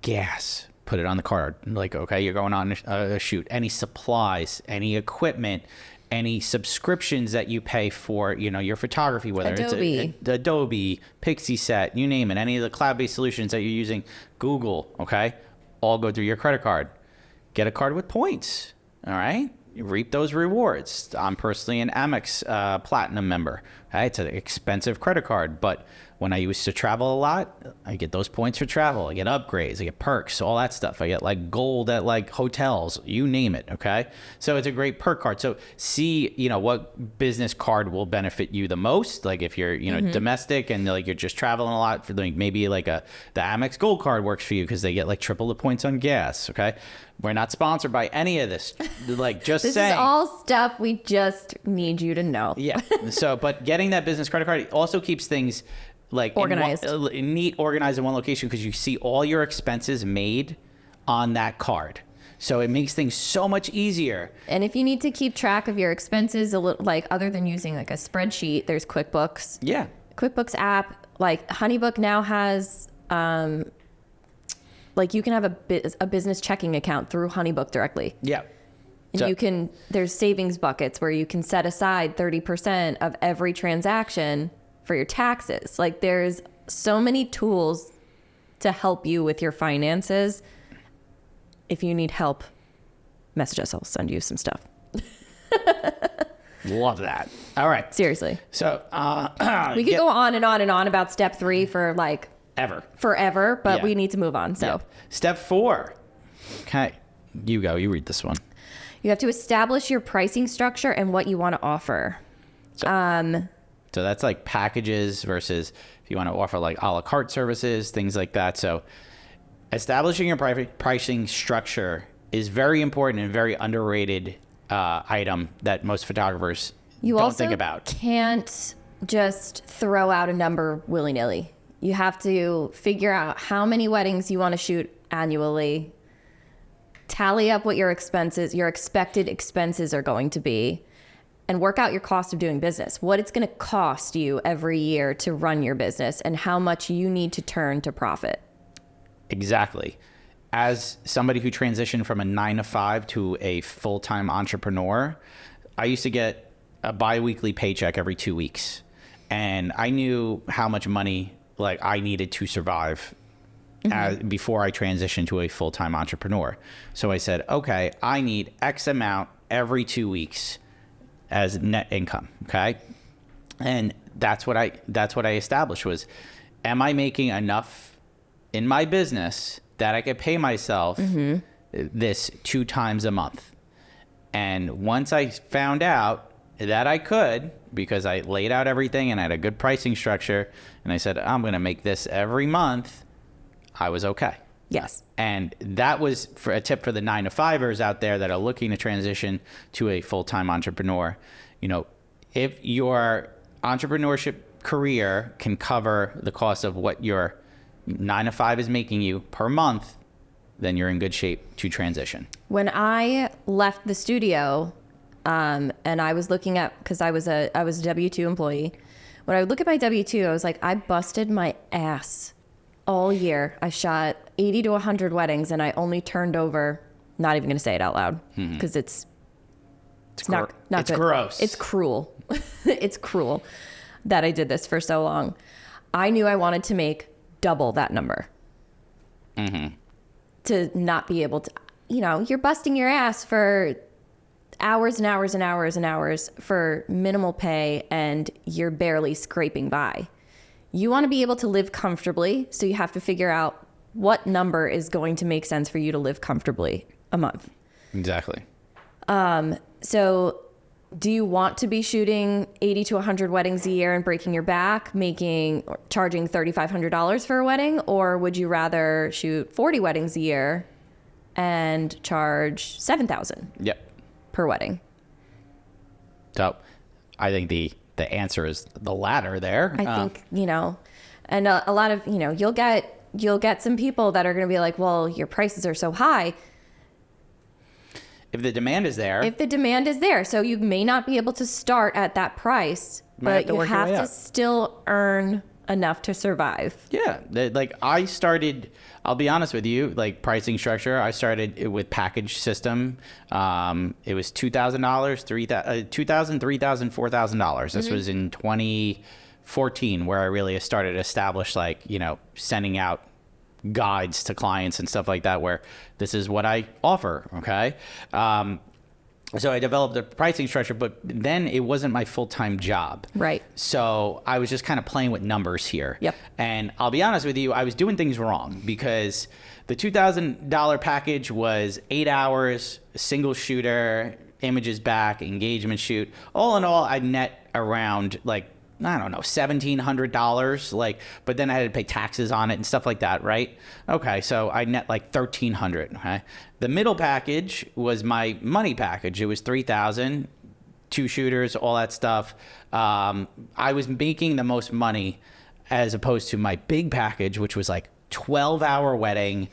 Speaker 1: gas, put it on the card. Like, okay, you're going on a shoot. Any supplies, any equipment, any subscriptions that you pay for, your photography, whether
Speaker 2: Adobe.
Speaker 1: it's Adobe, Pixieset, you name it, any of the cloud-based solutions that you're using, Google, okay, all go through your credit card. Get a card with points, all right? You reap those rewards. I'm personally an Amex Platinum member. Okay? It's an expensive credit card, but when I used to travel a lot, I get those points for travel. I get upgrades, I get perks, all that stuff. I get like gold at like hotels, you name it, okay? So it's a great perk card. So see, what business card will benefit you the most. Like if you're, domestic and like you're just traveling a lot, for like maybe like the Amex Gold card works for you because they get like triple the points on gas, okay? We're not sponsored by any of this. Like just
Speaker 2: This
Speaker 1: saying.
Speaker 2: is all stuff we just need you to know.
Speaker 1: Yeah. So, but getting that business credit card also keeps things like
Speaker 2: Organized.
Speaker 1: neat, organized in one location because you see all your expenses made on that card. So it makes things so much easier.
Speaker 2: And if you need to keep track of your expenses, like other than using like a spreadsheet, there's QuickBooks.
Speaker 1: Yeah.
Speaker 2: QuickBooks app, like Honeybook now has, like you can have a business checking account through Honeybook directly.
Speaker 1: Yeah.
Speaker 2: And there's savings buckets where you can set aside 30% of every transaction for your taxes. Like there's so many tools to help you with your finances. If you need help, message us. I'll send you some stuff.
Speaker 1: Love that. All right.
Speaker 2: Seriously.
Speaker 1: So
Speaker 2: We could go on and on and on about step 3 for like forever, but
Speaker 1: Yeah.
Speaker 2: we need to move on. So
Speaker 1: Step 4. Okay. You go. You read this one.
Speaker 2: you have to establish your pricing structure and what you want to offer.
Speaker 1: So that's like packages versus if you want to offer like a la carte services, things like that. So establishing your pricing structure is very important and very underrated item that most photographers don't think about.
Speaker 2: You also can't just throw out a number willy-nilly. You have to figure out how many weddings you want to shoot annually, tally up what your expected expenses are going to be, and work out your cost of doing business, what it's going to cost you every year to run your business and how much you need to turn to profit.
Speaker 1: Exactly. As somebody who transitioned from a 9-to-5 to a full-time entrepreneur, I used to get a bi-weekly paycheck every 2 weeks. And I knew how much money like I needed to survive before I transitioned to a full-time entrepreneur. So I said, okay, I need X amount every 2 weeks as net income. Okay. And that's what I established was, am I making enough in my business that I could pay myself this 2 times a month? And once I found out that I could, because I laid out everything and I had a good pricing structure, and I said, I'm going to make this every month, I was okay.
Speaker 2: Yes.
Speaker 1: And that was for a tip for the 9-to-5ers out there that are looking to transition to a full-time entrepreneur. If your entrepreneurship career can cover the cost of what your 9-to-5 is making you per month, then you're in good shape to transition.
Speaker 2: When I left the studio, and I was looking at, because I was a W-2 employee. When I would look at my W-2, I was like, I busted my ass all year. I shot 80 to 100 weddings, and I only turned over, not even going to say it out loud, because it's not
Speaker 1: it's
Speaker 2: good.
Speaker 1: Gross.
Speaker 2: It's cruel. It's cruel that I did this for so long. I knew I wanted to make double that number. To not be able to, you're busting your ass for hours and hours and hours and hours for minimal pay, and you're barely scraping by. You want to be able to live comfortably, so you have to figure out what number is going to make sense for you to live comfortably a month.
Speaker 1: Exactly.
Speaker 2: So do you want to be shooting 80 to 100 weddings a year and breaking your back, charging $3,500 for a wedding? Or would you rather shoot 40 weddings a year and charge $7,000
Speaker 1: Yep.
Speaker 2: per wedding.
Speaker 1: So I think the answer is the latter there.
Speaker 2: I think, and a lot of, you'll get some people that are going to be like, well, your prices are so high.
Speaker 1: If the demand is there.
Speaker 2: So you may not be able to start at that price, but you have to still earn enough to survive.
Speaker 1: Yeah. I started, I'll be honest with you, like pricing structure, I started with package system. It was $2,000, $2,000, $3,000, $4,000. This was in 2014 where I really started to establish sending out guides to clients and stuff like that, where this is what I offer. Okay. So I developed a pricing structure, but then it wasn't my full-time job.
Speaker 2: Right.
Speaker 1: So I was just kind of playing with numbers here.
Speaker 2: Yep.
Speaker 1: And I'll be honest with you, I was doing things wrong because the $2,000 package was 8 hours, single shooter, images back, engagement shoot. All in all, I net around I don't know, $1,700, but then I had to pay taxes on it and stuff like that, right? Okay, so I net $1,300. Okay, the middle package was my money package. It was $3,000, 2 shooters, all that stuff. I was making the most money as opposed to my big package, which was 12-hour wedding,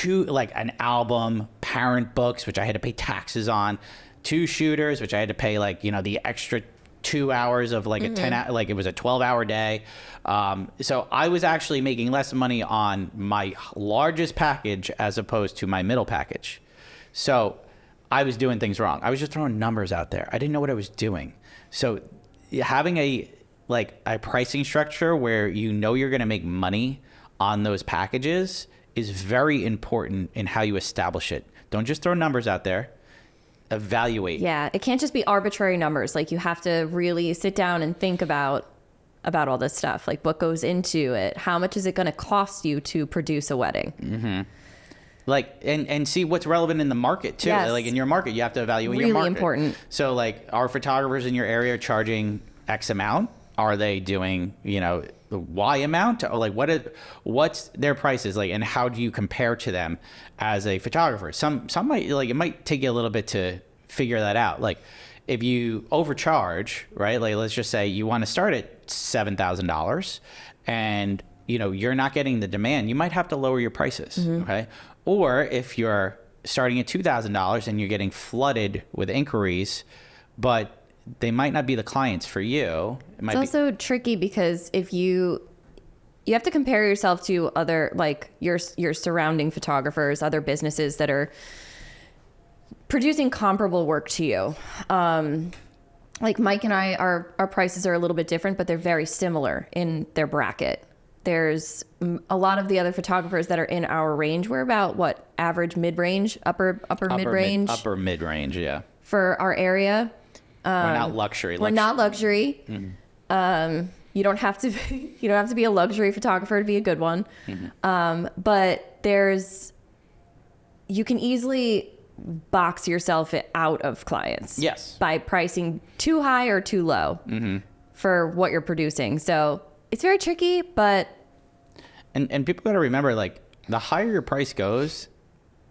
Speaker 1: an album, parent books, which I had to pay taxes on, 2 shooters, which I had to pay the extra 2 hours of a 10 it was a 12-hour day. So I was actually making less money on my largest package as opposed to my middle package. So I was doing things wrong. I was just throwing numbers out there. I didn't know what I was doing. So having a pricing structure where you're going to make money on those packages is very important in how you establish it. Don't just throw numbers out there. Evaluate.
Speaker 2: Yeah, it can't just be arbitrary numbers. You have to really sit down and think about all this stuff. What goes into it? How much is it going to cost you to produce a wedding?
Speaker 1: Mm-hmm. And see what's relevant in the market too.
Speaker 2: Yes.
Speaker 1: In your market, you have to evaluate
Speaker 2: really
Speaker 1: your market.
Speaker 2: Really important.
Speaker 1: So are photographers in your area charging X amount? Are they doing, the Y amount? Or what's their prices and how do you compare to them as a photographer? Some might it might take you a little bit to figure that out. If you overcharge, right? Let's just say you want to start at $7,000 and you're not getting the demand, you might have to lower your prices. Mm-hmm. Okay. Or if you're starting at $2,000 and you're getting flooded with inquiries, but they might not be the clients for you.
Speaker 2: It's also tricky because if you have to compare yourself to other, your surrounding photographers, other businesses that are producing comparable work to you. Mike and I, our prices are a little bit different, but they're very similar in their bracket. There's a lot of the other photographers that are in our range. We're about average mid-range, upper mid-range.
Speaker 1: Upper mid-range, yeah.
Speaker 2: For our area.
Speaker 1: We're not luxury.
Speaker 2: We're not luxury. Mm-hmm. You don't have to be a luxury photographer to be a good one. Mm-hmm. But you can easily box yourself out of clients.
Speaker 1: Yes.
Speaker 2: By pricing too high or too low for what you're producing. So it's very tricky, but.
Speaker 1: And people got to remember, the higher your price goes,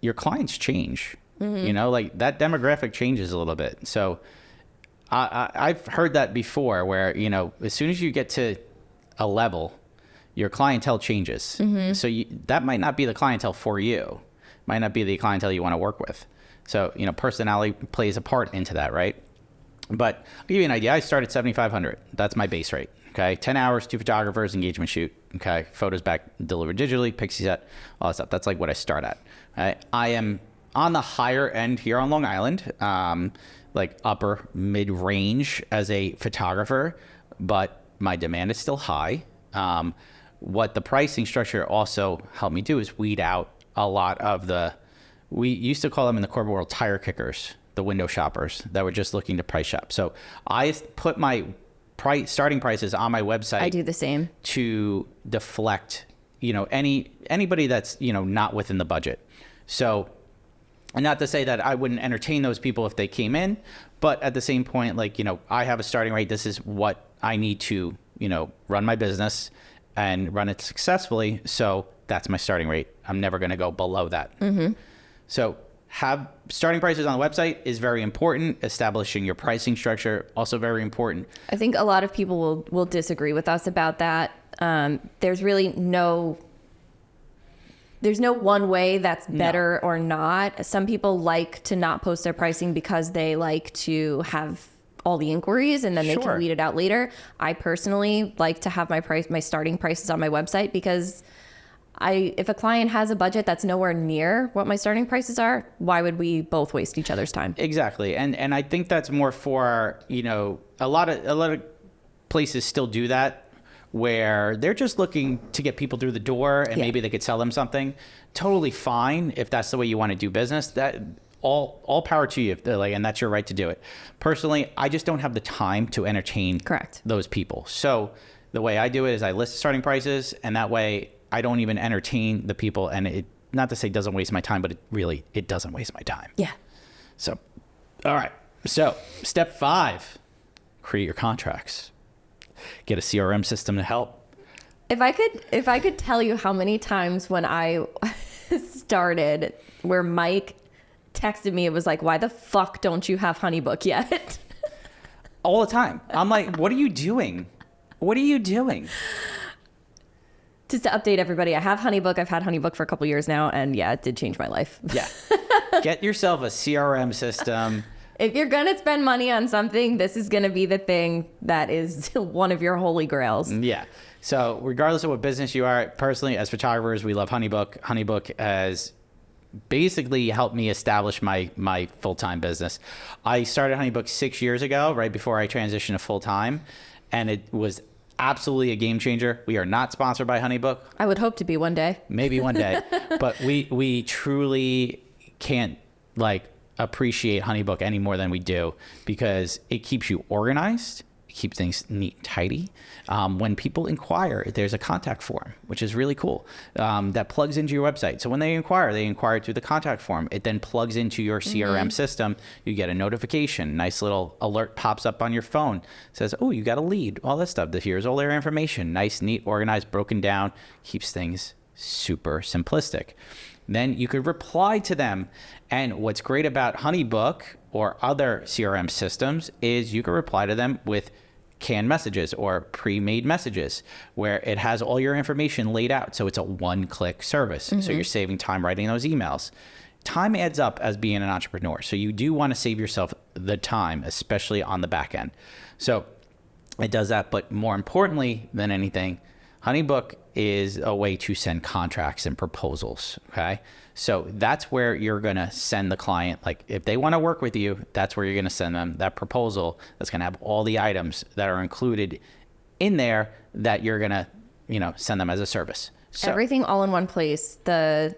Speaker 1: your clients change. Mm-hmm. That demographic changes a little bit. So I've heard that before where, as soon as you get to a level, your clientele changes. Mm-hmm. So that might not be the clientele for you. Might not be the clientele you want to work with. So, personality plays a part into that, right? But I'll give you an idea. I started $7,500. That's my base rate. Okay. 10 hours, 2 photographers, engagement shoot. Okay. Photos back, delivered digitally, pixie set, all that stuff. That's what I start at. Okay? I am on the higher end here on Long Island. Upper mid-range as a photographer, but my demand is still high. What the pricing structure also helped me do is weed out a lot of we used to call them in the corporate world tire kickers, the window shoppers that were just looking to price shop. So I put my starting prices on my website.
Speaker 2: I do the same
Speaker 1: to deflect, anybody that's, not within the budget. So, and not to say that I wouldn't entertain those people if they came in, but at the same point, I have a starting rate. This is what I need to, run my business and run it successfully. So that's my starting rate. I'm never going to go below that. Mm-hmm. So have starting prices on the website is very important. Establishing your pricing structure, also very important.
Speaker 2: I think a lot of people will disagree with us about that. There's no one way that's better or not. Some people like to not post their pricing because they like to have all the inquiries and then they can weed it out later. I personally like to have my starting prices on my website because if a client has a budget that's nowhere near what my starting prices are, why would we both waste each other's time?
Speaker 1: Exactly. And I think that's more for, a lot of places still do that, where they're just looking to get people through the door and maybe they could sell them something. Totally fine if that's the way you want to do business. That all power to you, and that's your right to do it. Personally, I just don't have the time to entertain those people. So the way I do it is I list starting prices, and that way I don't even entertain the people. And it, not to say it doesn't waste my time, but it doesn't waste my time.
Speaker 2: Yeah.
Speaker 1: So, all right. So step 5, create your contracts. Get a CRM system to help.
Speaker 2: If I could tell you how many times when I started where Mike texted me, it was like, why the fuck don't you have HoneyBook yet?
Speaker 1: All the time. I'm like, what are you doing? What are you doing?
Speaker 2: Just to update everybody, I have HoneyBook. I've had HoneyBook for a couple years now, and yeah, it did change my life.
Speaker 1: Yeah. Get yourself a CRM system.
Speaker 2: If you're going to spend money on something, this is going to be the thing that is one of your holy grails.
Speaker 1: Yeah. So regardless of what business you are, personally, as photographers, we love HoneyBook. HoneyBook has basically helped me establish my full-time business. I started HoneyBook 6 years ago, right before I transitioned to full-time, and it was absolutely a game changer. We are not sponsored by HoneyBook.
Speaker 2: I would hope to be one day.
Speaker 1: Maybe one day. But we truly can't appreciate HoneyBook any more than we do, because it keeps you organized. It keeps things neat and tidy. When people inquire, there's a contact form, which is really cool, that plugs into your website. So when they inquire through the contact form. It then plugs into your CRM system. You get a notification. Nice little alert pops up on your phone. It says, oh, you got a lead, all that stuff. Here's all their information. Nice, neat, organized, broken down. Keeps things super simplistic. Then you could reply to them. And what's great about HoneyBook or other CRM systems is you can reply to them with canned messages or pre-made messages where it has all your information laid out. So it's a one-click service. So you're saving time writing those emails. Time adds up as being an entrepreneur. So you do want to save yourself the time, especially on the back end. So it does that. But more importantly than anything, HoneyBook is a way to send contracts and proposals, okay? So that's where you're going to send the client. Like if they want to work with you, that's where you're going to send them that proposal that's going to have all the items that are included in there that you're going to, send them as a service. So
Speaker 2: everything all in one place. The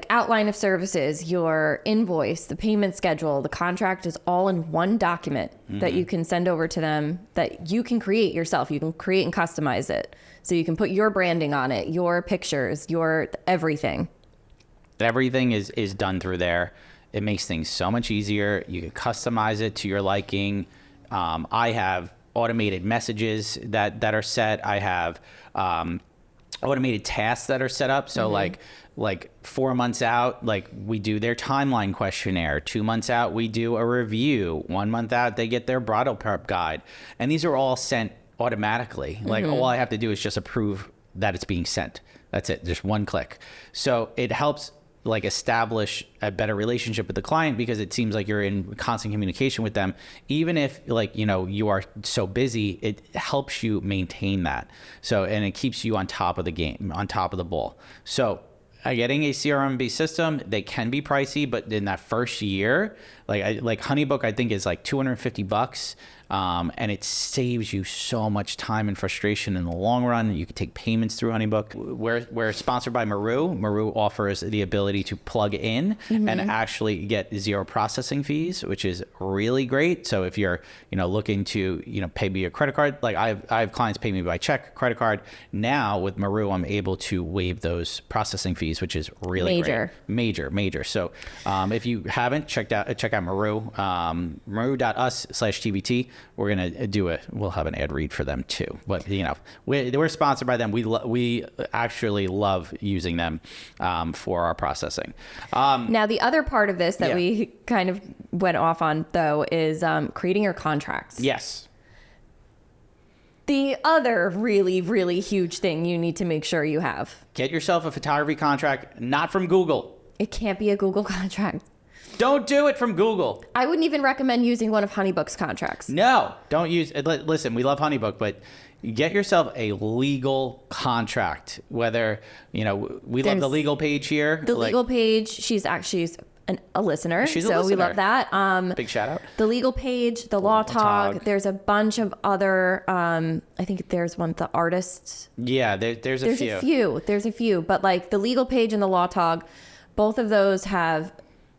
Speaker 2: outline of services, your invoice, the payment schedule, the contract is all in one document that you can send over to them, that you can create yourself. You can create and customize it. So you can put your branding on it, your pictures, your everything.
Speaker 1: Everything is done through there. It makes things so much easier. You can customize it to your liking. I have automated messages that are set. I have automated tasks that are set up. So like 4 months out, we do their timeline questionnaire. 2 months out, we do a review. 1 month out, they get their bridal prep guide. And these are all sent automatically. All I have to do is just approve that it's being sent. That's it. Just one click. So it helps establish a better relationship with the client, because it seems like you're in constant communication with them. Even if you are so busy, it helps you maintain that. So, and it keeps you on top of the game, on top of the ball. So getting a CRM-based system, they can be pricey, but in that first year, HoneyBook, I think is $250. And it saves you so much time and frustration in the long run. You can take payments through HoneyBook. We're sponsored by Maru. Maru offers the ability to plug in and actually get zero processing fees, which is really great. So if you're, looking to, pay me a credit card, I have clients pay me by check, credit card. Now with Maru, I'm able to waive those processing fees, which is really great. Major. So if you haven't check out Maru, maru.us/TBT. we're going to we'll have an ad read for them too. But, we're sponsored by them. We actually love using them for our processing.
Speaker 2: Now, the other part of this that we kind of went off on, though, is creating your contracts.
Speaker 1: Yes.
Speaker 2: The other really, really huge thing you need to make sure you have.
Speaker 1: Get yourself a photography contract, not from Google.
Speaker 2: It can't be a Google contract.
Speaker 1: Don't do it from Google.
Speaker 2: I wouldn't even recommend using one of Honeybook's contracts.
Speaker 1: No, don't use it. Listen, we love Honeybook, but get yourself a legal contract. Whether, we love the legal page here.
Speaker 2: The legal page, she's a listener.
Speaker 1: She's a
Speaker 2: so
Speaker 1: listener.
Speaker 2: We love that.
Speaker 1: Big shout out.
Speaker 2: The legal page, the Law Talk. There's a bunch of other, I think there's one, the artists.
Speaker 1: Yeah, there's a few.
Speaker 2: There's a few. But like the legal page and the Law Talk, both of those have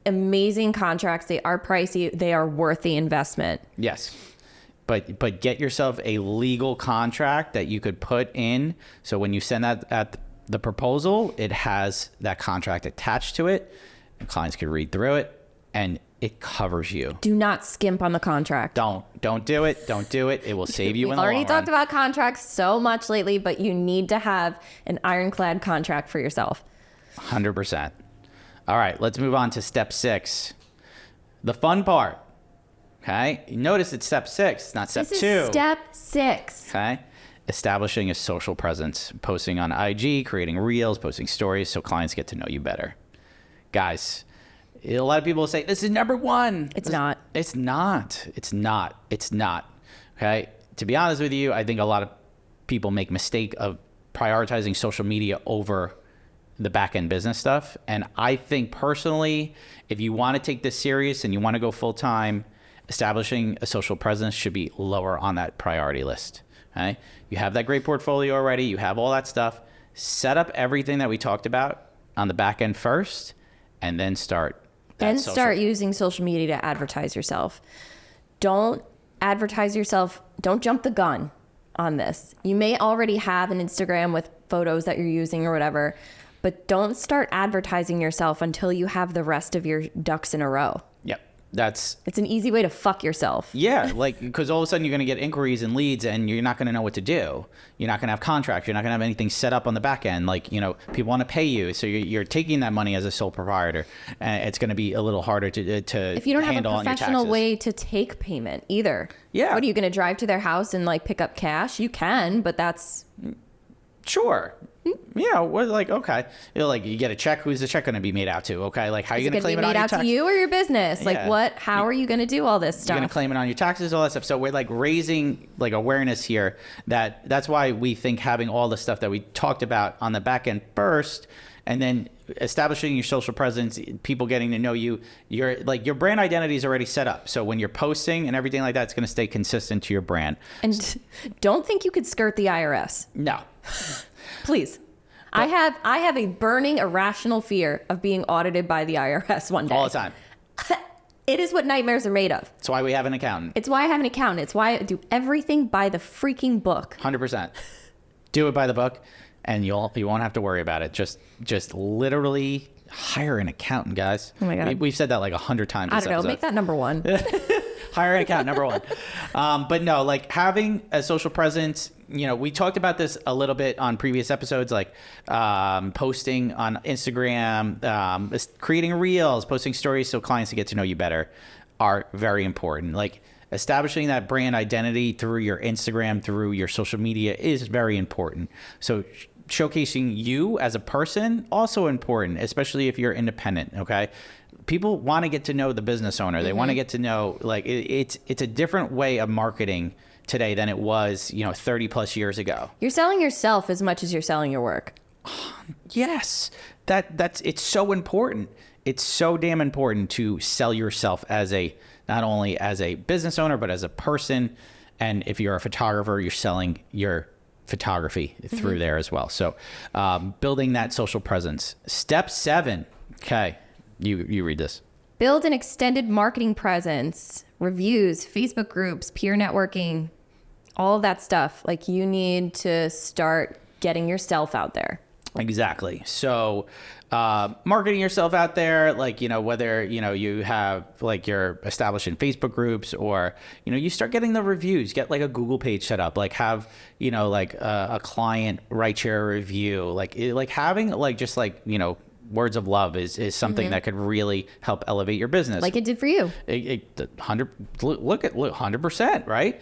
Speaker 2: amazing contracts. They are pricey. They are worth the investment.
Speaker 1: Yes. But get yourself a legal contract that you could put in. So when you send that at the proposal, it has that contract attached to it. And clients can read through it, and it covers you.
Speaker 2: Do not skimp on the contract.
Speaker 1: Don't do it. Don't do it. It will save you in the long run.
Speaker 2: We've already talked about contracts so much lately, but you need to have an ironclad contract for yourself.
Speaker 1: 100%. All right, let's move on to step 6. The fun part. Okay? You notice it's step 6, not step 2.
Speaker 2: This is step 6.
Speaker 1: Okay? Establishing a social presence, posting on IG, creating reels, posting stories so clients get to know you better. Guys, a lot of people say, this is number 1.
Speaker 2: It's not.
Speaker 1: It's not. It's not. Okay? To be honest with you, I think a lot of people make mistake of prioritizing social media over the back-end business stuff. And I think personally, if you want to take this serious and you want to go full-time, establishing a social presence should be lower on that priority list. Okay? You have that great portfolio already. You have all that stuff. Set up everything that we talked about on the back end first, and then start
Speaker 2: using social media to advertise yourself. Don't advertise yourself. Don't jump the gun on this. You may already have an Instagram with photos that you're using or whatever, but don't start advertising yourself until you have the rest of your ducks in a row.
Speaker 1: Yep. It's
Speaker 2: an easy way to fuck yourself.
Speaker 1: Yeah, because all of a sudden you're going to get inquiries and leads, and you're not going to know what to do. You're not going to have contracts. You're not going to have anything set up on the back end. People want to pay you, so you're taking that money as a sole proprietor, and it's going to be a little harder to
Speaker 2: if you don't have a professional way to take payment either.
Speaker 1: Yeah.
Speaker 2: What are you going to drive to their house and pick up cash? You can, but that's
Speaker 1: sure. Yeah, okay. You get a check. Who's the check going to be made out to? Okay, how are you going to claim it on your taxes?
Speaker 2: To you or your business?
Speaker 1: Yeah.
Speaker 2: How are you going to do all this stuff?
Speaker 1: You're going to claim it on your taxes, all that stuff. So we're raising awareness here. That's why we think having all the stuff that we talked about on the back end first, and then establishing your social presence, people getting to know you. Your brand identity is already set up. So when you're posting and everything like that, it's going to stay consistent to your brand.
Speaker 2: And don't think you could skirt the IRS.
Speaker 1: No.
Speaker 2: Please. But I have a burning irrational fear of being audited by the IRS one day.
Speaker 1: All the time.
Speaker 2: It is what nightmares are made of.
Speaker 1: That's why we have an accountant.
Speaker 2: It's why I have an accountant. It's why I do everything by the freaking book.
Speaker 1: 100%. Do it by the book, and you won't have to worry about it. Just literally hire an accountant, guys.
Speaker 2: Oh my God.
Speaker 1: We've said that 100 times.
Speaker 2: I don't know. Make that number 1.
Speaker 1: Hire an accountant, number 1. But no, having a social presence, we talked about this a little bit on previous episodes, posting on Instagram, creating reels, posting stories so clients get to know you better are very important. Establishing that brand identity through your Instagram, through your social media is very important. So showcasing you as a person, also important, especially if you're independent, okay? People want to get to know the business owner. They want to get to know, it's a different way of marketing today than it was, 30 plus years ago. You're selling yourself as much as you're selling your work. Yes. It's so important. It's so damn important to sell yourself not only as a business owner, but as a person. And if you're a photographer, you're selling your photography through there as well. So building that social presence. Step 7. Okay. You read this. Build an extended marketing presence, reviews, Facebook groups, peer networking, all of that stuff. You need to start getting yourself out there. Exactly. So marketing yourself out there, like, whether, you have like you're established in Facebook groups, or, you start getting the reviews, get like a Google page set up, like have, like a client write you a review, like having like, just like, words of love is something that could really help elevate your business.
Speaker 2: Like it did for you.
Speaker 1: 100%, right?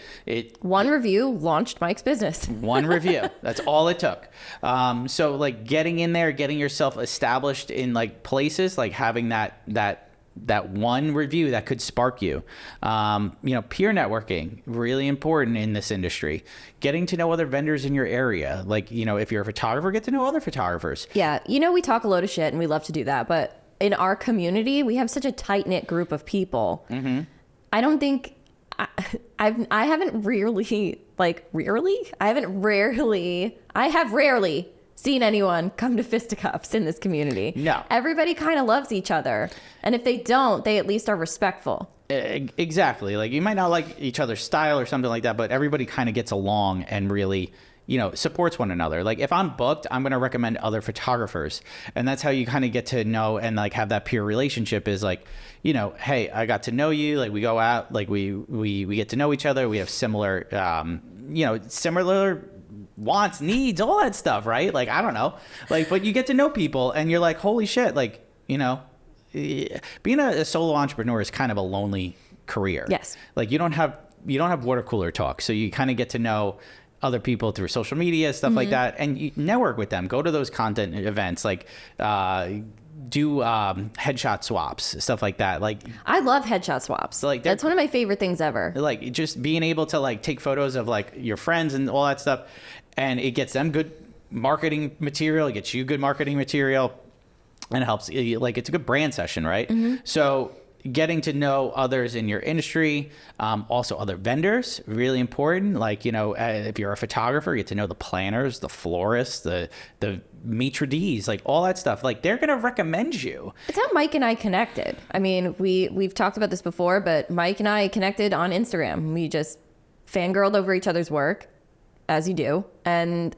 Speaker 2: One review launched Mike's business.
Speaker 1: One review. That's all it took. So like getting in there, getting yourself established in like places, like having that one review that could spark you. Peer networking, really important in this industry. Getting to know other vendors in your area. Like, if you're a photographer, get to know other photographers.
Speaker 2: Yeah. We talk a load of shit and we love to do that. But in our community, we have such a tight knit group of people. Mm-hmm. I don't think I have rarely seen anyone come to fisticuffs in this community.
Speaker 1: No.
Speaker 2: Everybody kind of loves each other. And if they don't, they at least are respectful.
Speaker 1: Exactly. Like, you might not like each other's style or something like that, but everybody kind of gets along and really, supports one another. Like, if I'm booked, I'm going to recommend other photographers. And that's how you kind of get to know and like have that peer relationship is like, hey, I got to know you. Like, we go out, like we get to know each other. We have similar, similar wants, needs, all that stuff, right? Like, I don't know, like, but you get to know people and you're like, holy shit, like, being a solo entrepreneur is kind of a lonely career.
Speaker 2: Yes.
Speaker 1: Like, you don't have water cooler talk, so you kind of get to know other people through social media, stuff like that, and you network with them, go to those content events, like do headshot swaps, stuff like that. Like, I
Speaker 2: love headshot swaps.
Speaker 1: Like,
Speaker 2: that's one of my favorite things ever.
Speaker 1: Like, just being able to like take photos of like your friends and all that stuff, and it gets them good marketing material, it gets you good marketing material, and it helps, like, it's a good brand session, right? Mm-hmm. So getting to know others in your industry, also other vendors, really important. Like, if you're a photographer, you get to know the planners, the florists, the maitre d's, like all that stuff. Like, they're going to recommend you.
Speaker 2: It's how Mike and I connected. I mean, we've talked about this before, but Mike and I connected on Instagram. We just fangirled over each other's work, as you do, and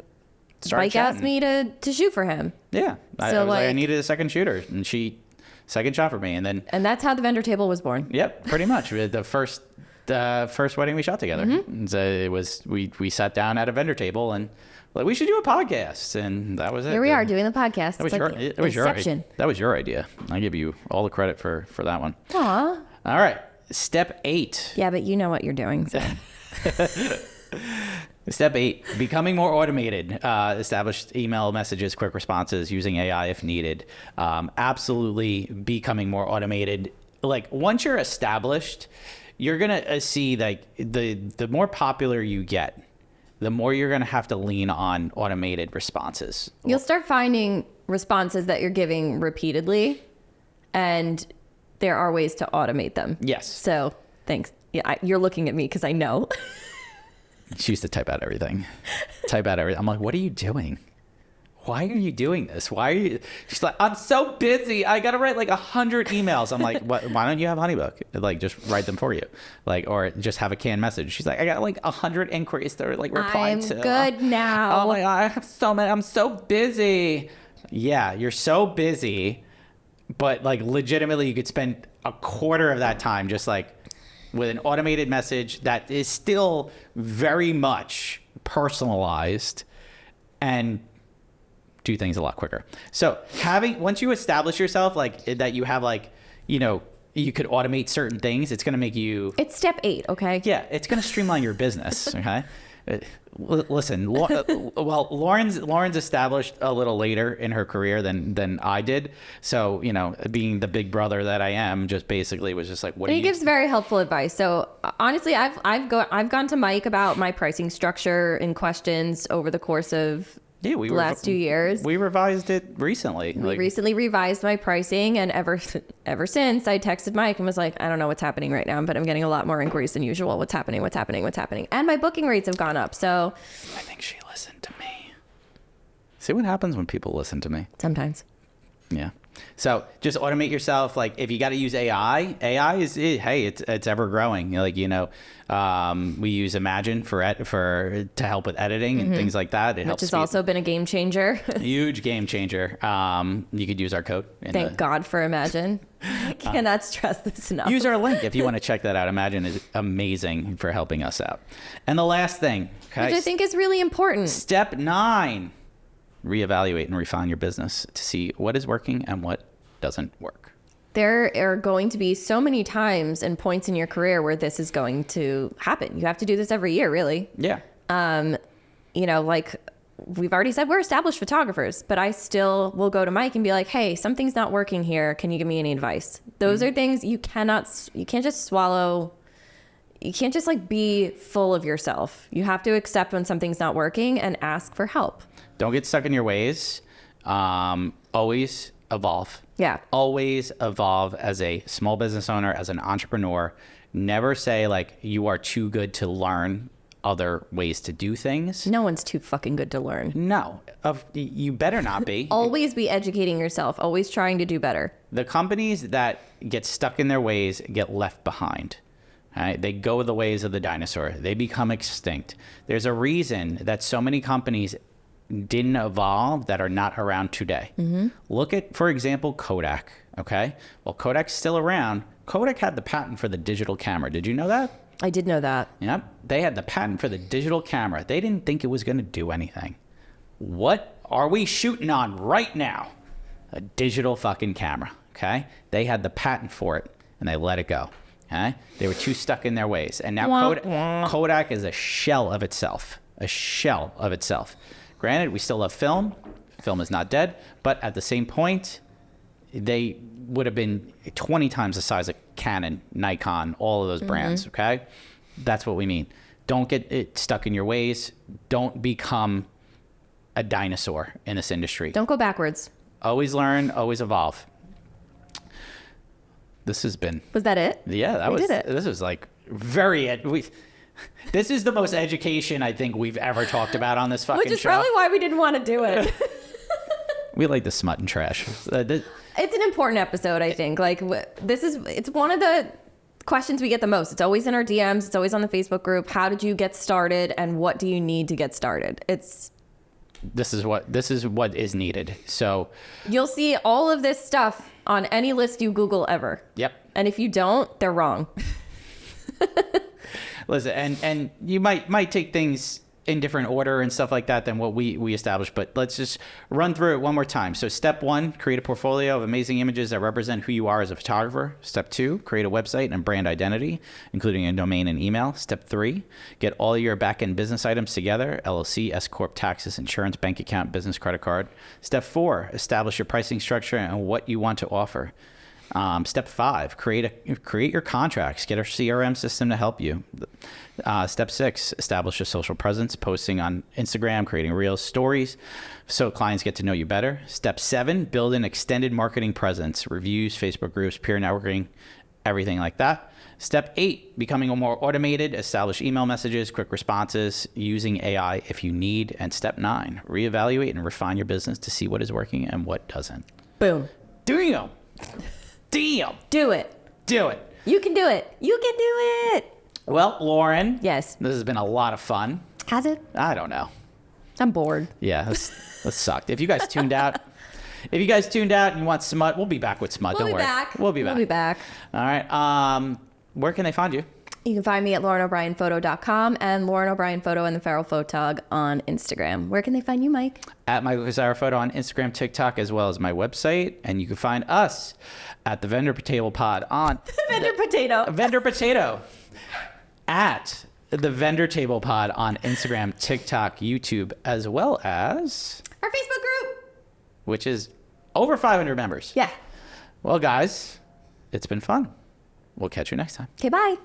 Speaker 2: Mike
Speaker 1: chatting.
Speaker 2: asked me to shoot for him.
Speaker 1: Yeah.
Speaker 2: So
Speaker 1: I was like, I needed a second shooter, and she second shot for me, and
Speaker 2: that's how the vendor table was born.
Speaker 1: Yep, pretty much. The first wedding we shot together. Mm-hmm. So it was we sat down at a vendor table and like, we should do a podcast, and that was it.
Speaker 2: Here we are doing the podcast.
Speaker 1: That was
Speaker 2: Inception.
Speaker 1: That was your idea. I give you all the credit for that one.
Speaker 2: Aw.
Speaker 1: All right, step 8.
Speaker 2: Yeah, but you know what you're doing. So.
Speaker 1: Step 8, becoming more automated. Established email messages, quick responses, using AI if needed. Absolutely becoming more automated. Like, once you're established, you're going to see, like, the more popular you get, the more you're going to have to lean on automated responses.
Speaker 2: You'll start finding responses that you're giving repeatedly, and there are ways to automate them.
Speaker 1: Yes.
Speaker 2: So, thanks. Yeah, you're looking at me because I know.
Speaker 1: She used to type out everything. I'm like, what are you doing? Why are you doing this? Why are you? She's like, I'm so busy. I got to write like 100 emails. I'm like, what? Why don't you have Honeybook? Like, just write them for you. Like, or just have a canned message. She's like, I got like 100 inquiries to like reply to.
Speaker 2: I'm good now.
Speaker 1: Oh my God, I have so many. I'm so busy. Yeah, you're so busy. But like, legitimately, you could spend a quarter of that time just like with an automated message that is still very much personalized and do things a lot quicker. So once you establish yourself, like that you have like, you could automate certain things, it's going to make you...
Speaker 2: It's step 8, okay?
Speaker 1: Yeah, it's going to streamline your business, okay? Listen, well, Lauren's established a little later in her career than I did. So, being the big brother that I am, just basically was just like,
Speaker 2: he gives very helpful advice. So honestly, I've gone to Mike about my pricing structure and questions over the course of the last 2 years.
Speaker 1: We revised it recently.
Speaker 2: We recently revised my pricing, and ever since, I texted Mike and was like, I don't know what's happening right now, but I'm getting a lot more inquiries than usual. What's happening? And my booking rates have gone up. So
Speaker 1: I think she listened to me. See what happens when people listen to me?
Speaker 2: Sometimes.
Speaker 1: Yeah. So just automate yourself. Like if you got to use AI is hey, it's ever growing. Like we use Imagen to help with editing and things like that.
Speaker 2: Which has also been a game changer.
Speaker 1: Huge game changer. You could use our code.
Speaker 2: Thank God for Imagen. I cannot stress this enough.
Speaker 1: Use our link if you want to check that out. Imagen is amazing for helping us out. And the last thing, okay,
Speaker 2: which I think is really important.
Speaker 1: Step 9. Reevaluate and refine your business to see what is working and what doesn't work.
Speaker 2: There are going to be so many times and points in your career where this is going to happen. You have to do this every year, really.
Speaker 1: Yeah.
Speaker 2: Like we've already said, we're established photographers, but I still will go to Mike and be like, hey, something's not working here. Can you give me any advice? Those are things you can't just swallow. You can't just like be full of yourself. You have to accept when something's not working and ask for help.
Speaker 1: Don't get stuck in your ways. Always evolve.
Speaker 2: Yeah.
Speaker 1: Always evolve as a small business owner, as an entrepreneur. Never say like you are too good to learn other ways to do things.
Speaker 2: No one's too fucking good to learn.
Speaker 1: No, you better not be.
Speaker 2: Always be educating yourself. Always trying to do better.
Speaker 1: The companies that get stuck in their ways get left behind. Right? They go the ways of the dinosaur. They become extinct. There's a reason that so many companies didn't evolve that are not around today. Look at, for example, Kodak. Okay, well, Kodak's still around. Kodak had the patent for the digital camera. Did you know that?
Speaker 2: I did know that.
Speaker 1: Yep, they had the patent for the digital camera. They didn't think it was going to do anything. What are we shooting on right now? A digital fucking camera. Okay, they had the patent for it and they let it go. Okay, they were too stuck in their ways, and now Kodak is a shell of itself. A shell of itself. Granted, we still have film. Film is not dead. But at the same point, they would have been 20 times the size of Canon, Nikon, all of those brands, okay? That's what we mean. Don't get it stuck in your ways. Don't become a dinosaur in this industry.
Speaker 2: Don't go backwards.
Speaker 1: Always learn, always evolve. This has been...
Speaker 2: Was that it?
Speaker 1: Yeah,
Speaker 2: We did it.
Speaker 1: This was like very... This is the most education I think we've ever talked about on this fucking show.
Speaker 2: Which is probably why we didn't want to do it.
Speaker 1: We like the smut and trash.
Speaker 2: It's an important episode, I think. Like it's one of the questions we get the most. It's always in our DMs. It's always on the Facebook group. How did you get started and what do you need to get started? This is what is needed. So you'll see all of this stuff on any list you Google ever.
Speaker 1: Yep.
Speaker 2: And if you don't, they're wrong.
Speaker 1: Listen, and you might take things in different order and stuff like that than what we established, but let's just run through it one more time. So step 1, create a portfolio of amazing images that represent who you are as a photographer. Step 2, create a website and brand identity, including a domain and email. Step 3, get all your back-end business items together: LLC, S Corp, taxes, insurance, bank account, business credit card. Step 4, establish your pricing structure and what you want to offer. Step 5, create your contracts, get a CRM system to help you. Step 6, establish a social presence, posting on Instagram, creating reels, stories, so clients get to know you better. Step 7, build an extended marketing presence, reviews, Facebook groups, peer networking, everything like that. Step 8, becoming a more automated, establish email messages, quick responses, using AI if you need. And step 9, reevaluate and refine your business to see what is working and what doesn't.
Speaker 2: Boom.
Speaker 1: Damn.
Speaker 2: Do it.
Speaker 1: Do it.
Speaker 2: You can do it. You can do it.
Speaker 1: Well, Lauren.
Speaker 2: Yes.
Speaker 1: This has been a lot of fun.
Speaker 2: Has it?
Speaker 1: I don't know.
Speaker 2: I'm bored.
Speaker 1: Yeah, this sucked. If you guys tuned out, and you want smut, we'll be back with smut. Don't worry. We'll be back. All right. Where can they find you?
Speaker 2: You can find me at LaurenO'BrienPhoto.com and Lauren O'Brien Photo and the Feral Photog on Instagram. Where can they find you, Mike?
Speaker 1: At Michael Casara Photo on Instagram, TikTok, as well as my website. And you can find us at the Vendor Potato Pod on...
Speaker 2: Vendor Potato.
Speaker 1: At the Vendor Table Pod on Instagram, TikTok, YouTube, as well as...
Speaker 2: our Facebook group.
Speaker 1: Which is over 500 members.
Speaker 2: Yeah.
Speaker 1: Well, guys, it's been fun. We'll catch you next time.
Speaker 2: Okay, bye.